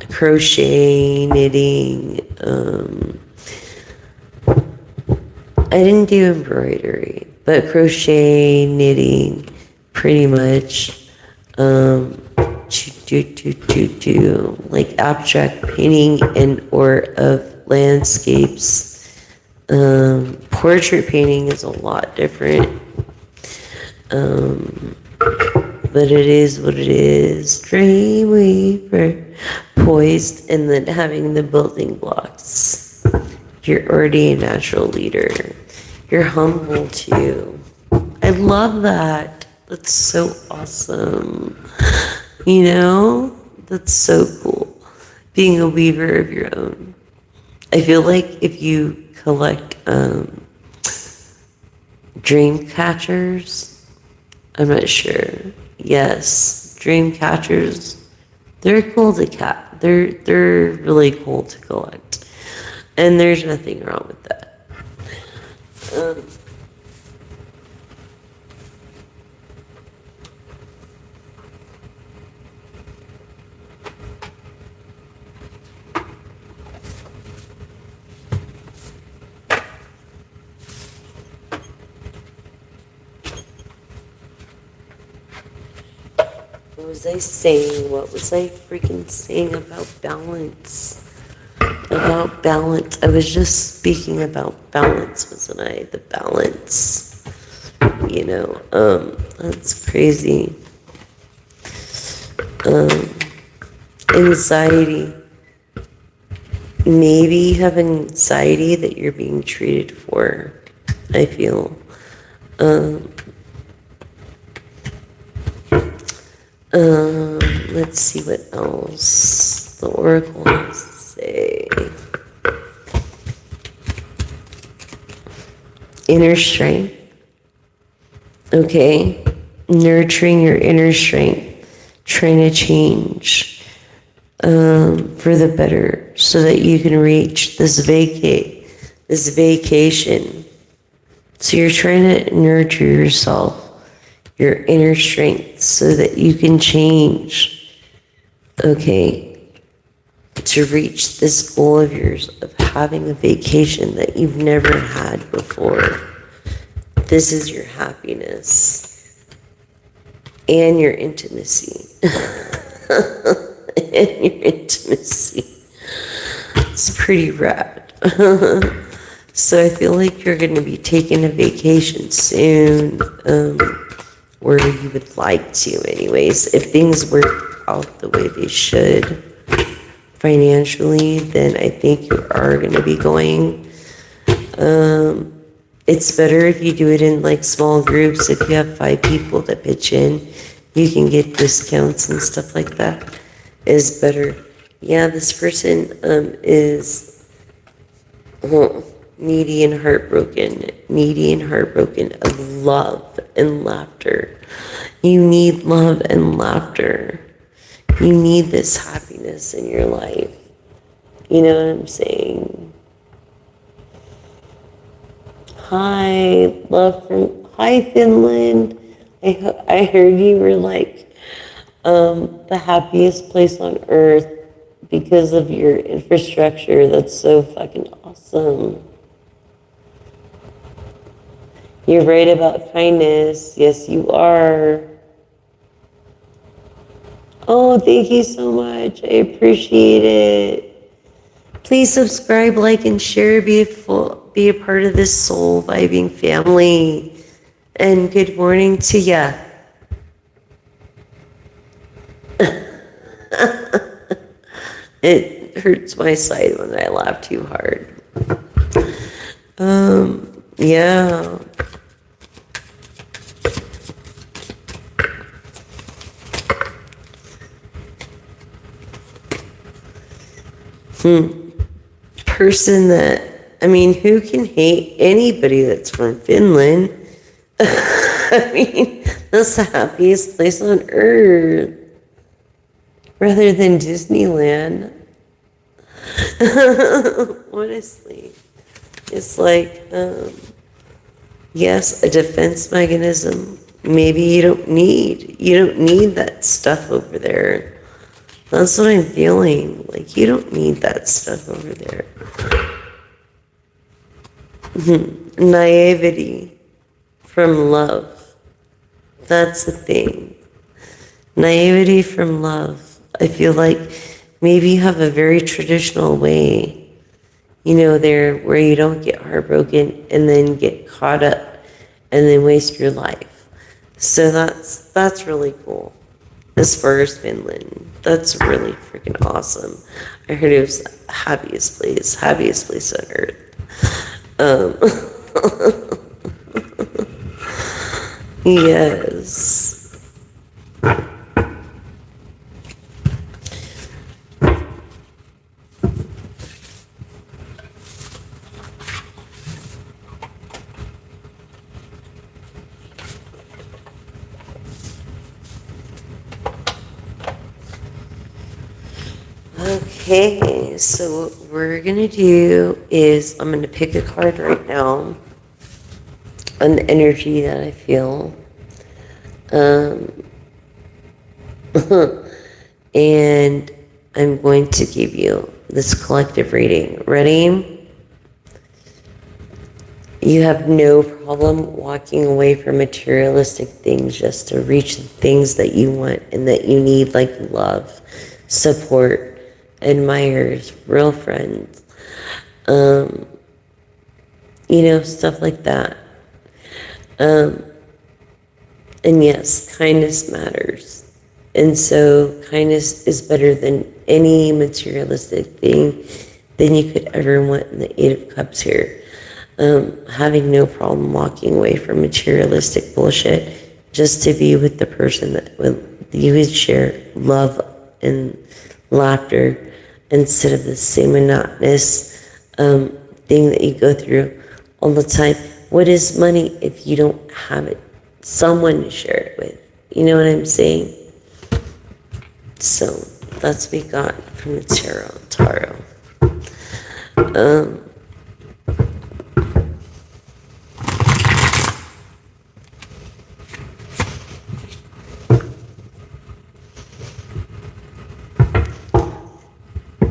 crochet, knitting. I didn't do embroidery, but crochet, knitting, pretty much. Like abstract painting and or of landscapes. Portrait painting is a lot different. But it is what it is. Dreamweaver, poised, and then having the building blocks. You're already a natural leader. You're humble too. I love that. That's so awesome. You know? That's so cool. Being a weaver of your own. I feel like if you collect dream catchers, I'm not sure. Yes, dream catchers. They're cool to they're really cool to collect. And there's nothing wrong with that. What was I saying? What was I freaking saying about balance? About balance. I was just speaking about balance, wasn't I? The balance. You know, that's crazy. Anxiety. Maybe you have anxiety that you're being treated for, I feel. Let's see what else the oracle has to say. Inner strength. Okay. Nurturing your inner strength. Trying to change for the better so that you can reach this vacation. So you're trying to nurture yourself, your inner strength, so that you can change, okay, to reach this goal of yours of having a vacation that you've never had before. This is your happiness and your intimacy. And your intimacy. It's pretty rad. So I feel like you're going to be taking a vacation soon, or you would like to anyways. If things work out the way they should financially, then I think you are going to be going. It's better if you do it in like small groups. If you have 5 people that pitch in, you can get discounts and stuff like that. Is better. Yeah, this person is needy and heartbroken of love and laughter. You need love and laughter. You need this happiness in your life. You know what I'm saying? Hi Finland. I heard you were like the happiest place on earth because of your infrastructure. That's so fucking awesome. You're right about kindness. Yes, you are. Oh, thank you so much. I appreciate it. Please subscribe, like, and share. Be a part of this soul vibing family. And good morning to ya. It hurts my side when I laugh too hard. Yeah. Person that, I mean, who can hate anybody that's from Finland? I mean, that's the happiest place on earth. Rather than Disneyland. Honestly. It's like, yes, a defense mechanism. Maybe you don't need that stuff over there. That's what I'm feeling. Like, you don't need that stuff over there. Naivety from love. That's the thing. Naivety from love. I feel like maybe you have a very traditional way, there where you don't get heartbroken and then get caught up and then waste your life. So that's really cool. As far as Finland, that's really freaking awesome. I heard it was the happiest place on earth. Yes. Okay, so what we're gonna do is I'm gonna pick a card right now on the energy that I feel. And I'm going to give you this collective reading. Ready? You have no problem walking away from materialistic things just to reach the things that you want and that you need, like love, support, admirers, real friends, stuff like that. And yes, kindness matters. And so kindness is better than any materialistic thing than you could ever want in the Eight of Cups here. Having no problem walking away from materialistic bullshit just to be with the person that you would share love and laughter instead of the same monotonous thing that you go through all the time. What is money if you don't have it? Someone to share it with. You know what I'm saying? So that's what we got from the tarot.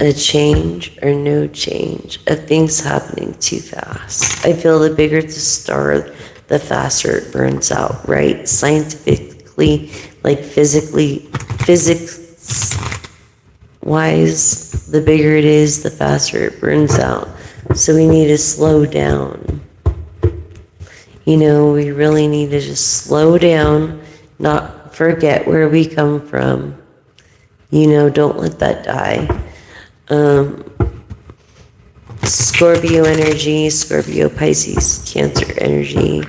A change or no change of things happening too fast. I feel the bigger the star, the faster it burns out, right? Scientifically, like physics-wise, the bigger it is, the faster it burns out. So we need to slow down. We really need to just slow down, not forget where we come from. Don't let that die. Scorpio energy, Scorpio, Pisces, Cancer energy.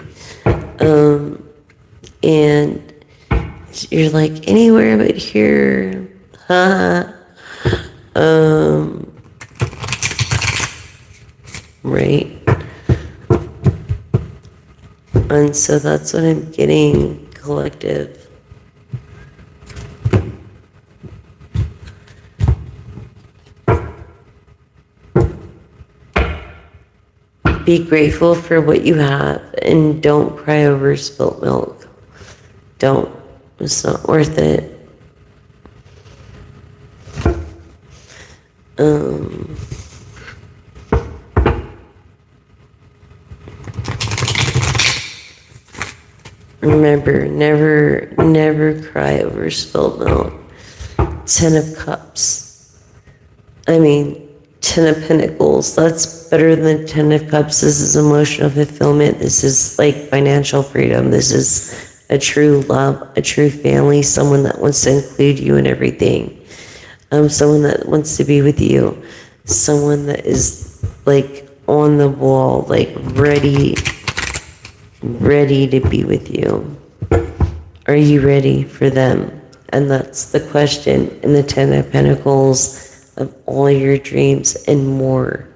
And you're like, anywhere but here. Right. And so that's what I'm getting, collective. Be grateful for what you have and don't cry over spilt milk. Don't. It's not worth it. Remember, never cry over spilt milk. Ten of Cups. I mean, Ten of Pentacles. That's better than Ten of Cups. This is emotional fulfillment. This is like financial freedom. This is a true love, a true family, someone that wants to include you in everything. Someone that wants to be with you. Someone that is like on the wall, like ready to be with you. Are you ready for them? And that's the question in the Ten of Pentacles, of all your dreams and more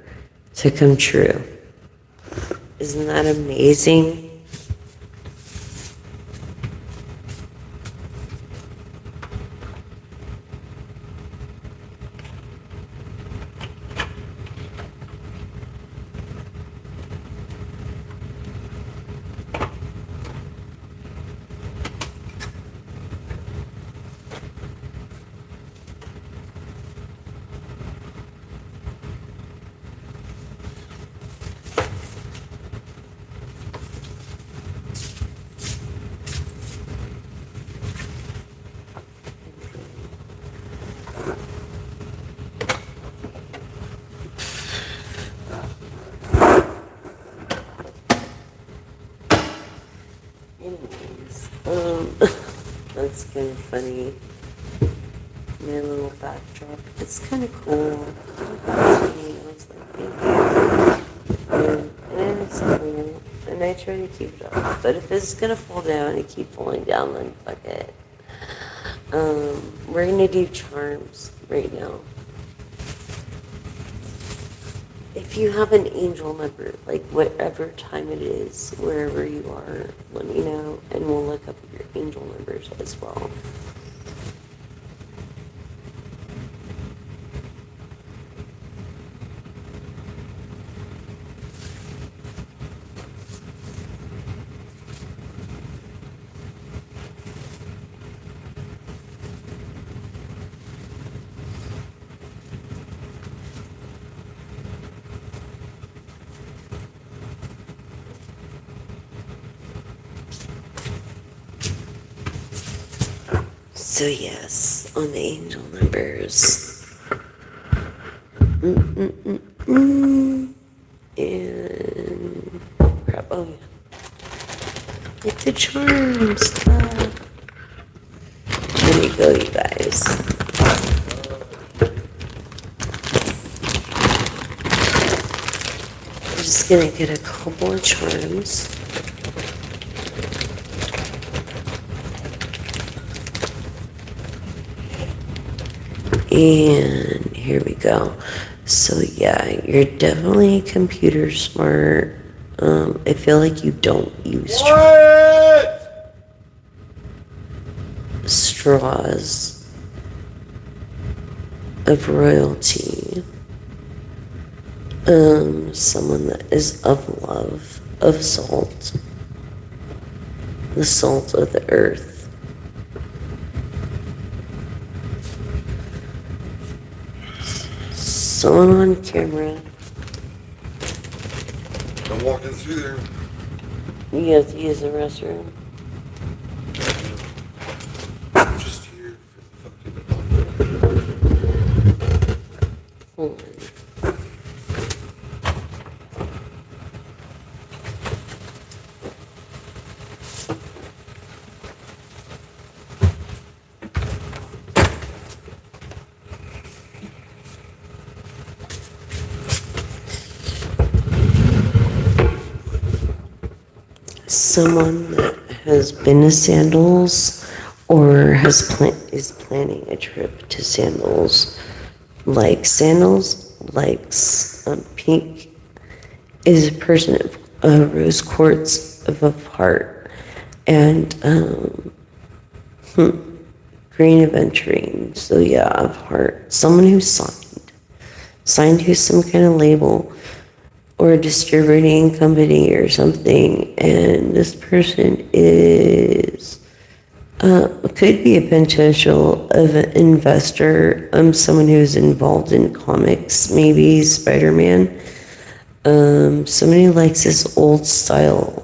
to come true. Isn't that amazing? Anyways, that's kind of funny. My little backdrop, it's kind of cool. I was like, thank you. And it's cool, and I try to keep it up. But if it's gonna fall down and keep falling down, then fuck it. We're gonna do charms right now. If you have an angel number, like whatever time it is, wherever you are, let me know, and we'll look up your angel numbers as well. So yes, on the angel numbers. And crap, oh yeah. Get the charms. There you go, you guys. I'm just gonna get a couple of charms. And here we go. So yeah, you're definitely computer smart. I feel like you don't use straws of royalty. Someone that is of love, of salt, the salt of the earth. Someone on camera. I'm walking through there. You have to use the restroom. I'm just here for the fucking... Hold on. Someone that has been to Sandals or is planning a trip to Sandals, likes pink, is a person of rose quartz of heart, and green aventurine. So yeah, of heart. Someone who's signed who's some kind of label or a distributing company or something, and this person is could be a potential of an investor, someone who's involved in comics, maybe Spider-Man, somebody who likes this old style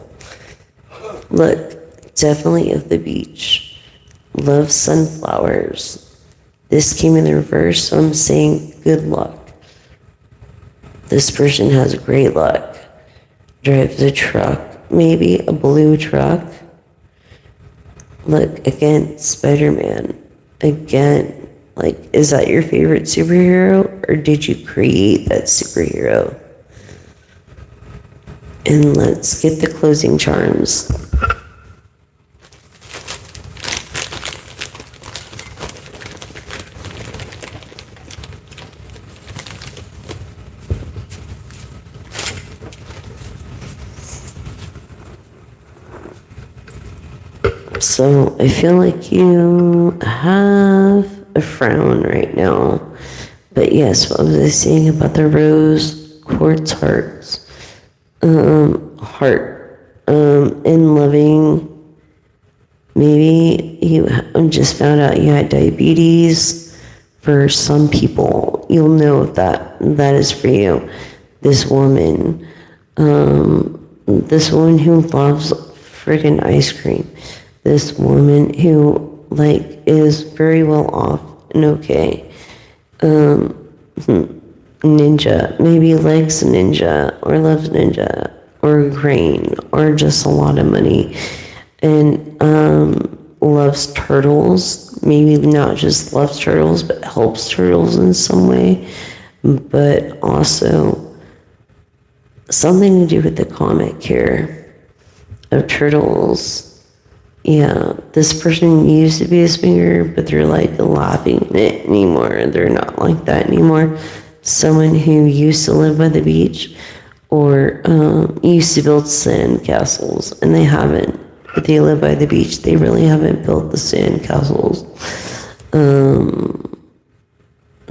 look, definitely of the beach, loves sunflowers, This came in the reverse, so I'm saying good luck. This person has great luck. Drives a truck, maybe a blue truck. Look, again, Spider-Man. Again, like, is that your favorite superhero, or did you create that superhero? And let's get the closing charms. So I feel like you have a frown right now. But yes, what was I saying about the rose quartz hearts? In loving, maybe you just found out you had diabetes. For some people, you'll know if that is for you. This woman who loves friggin' ice cream. This woman who, like, is very well off and okay. Ninja, maybe likes ninja, or loves ninja, or grain, or just a lot of money. And loves turtles. Maybe not just loves turtles, but helps turtles in some way. But also something to do with the comic here of turtles. Yeah, this person used to be a swinger, but they're like laughing at it anymore. They're not like that anymore. Someone who used to live by the beach, or used to build sand castles, and they haven't. But they live by the beach. They really haven't built the sand castles.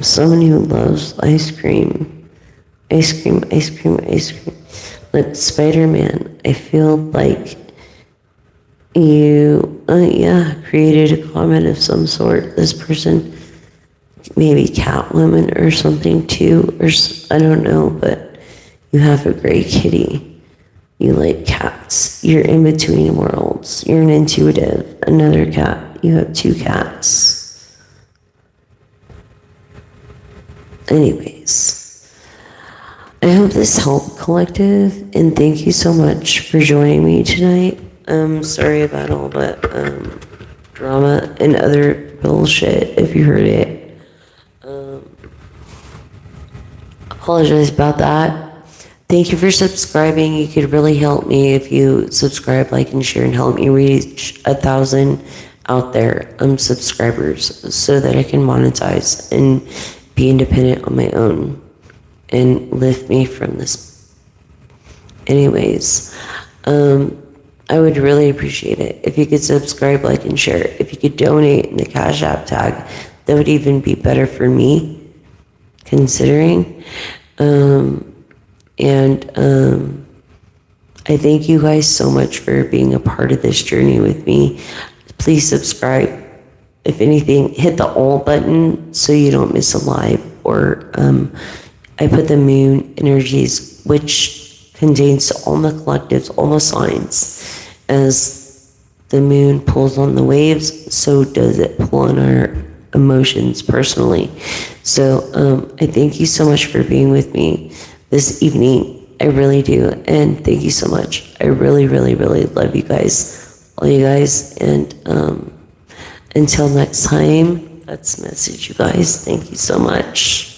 Someone who loves ice cream. Ice cream, ice cream, ice cream. Like Spider-Man, I feel like you, created a comment of some sort. This person, maybe Catwoman or something too, or I don't know, but you have a gray kitty. You like cats. You're in between worlds. You're an intuitive. Another cat. You have two cats. Anyways, I hope this helped, collective, and thank you so much for joining me tonight. I'm sorry about all that drama and other bullshit, if you heard it. Apologize about that. Thank you for subscribing. You could really help me if you subscribe, like, and share, and help me reach 1,000 out there subscribers, so that I can monetize and be independent on my own and lift me from this. Anyways, I would really appreciate it if you could subscribe, like, and share. If you could donate in the Cash App tag, that would even be better for me, considering. I thank you guys so much for being a part of this journey with me. Please subscribe. If anything, hit the all button so you don't miss a live. Or I put the moon energies, which contains all the collectives, all the signs. As the moon pulls on the waves, so does it pull on our emotions personally. So I thank you so much for being with me this evening. I really do. And thank you so much. I really, really, really love you guys. All you guys. And until next time, let's message you guys. Thank you so much.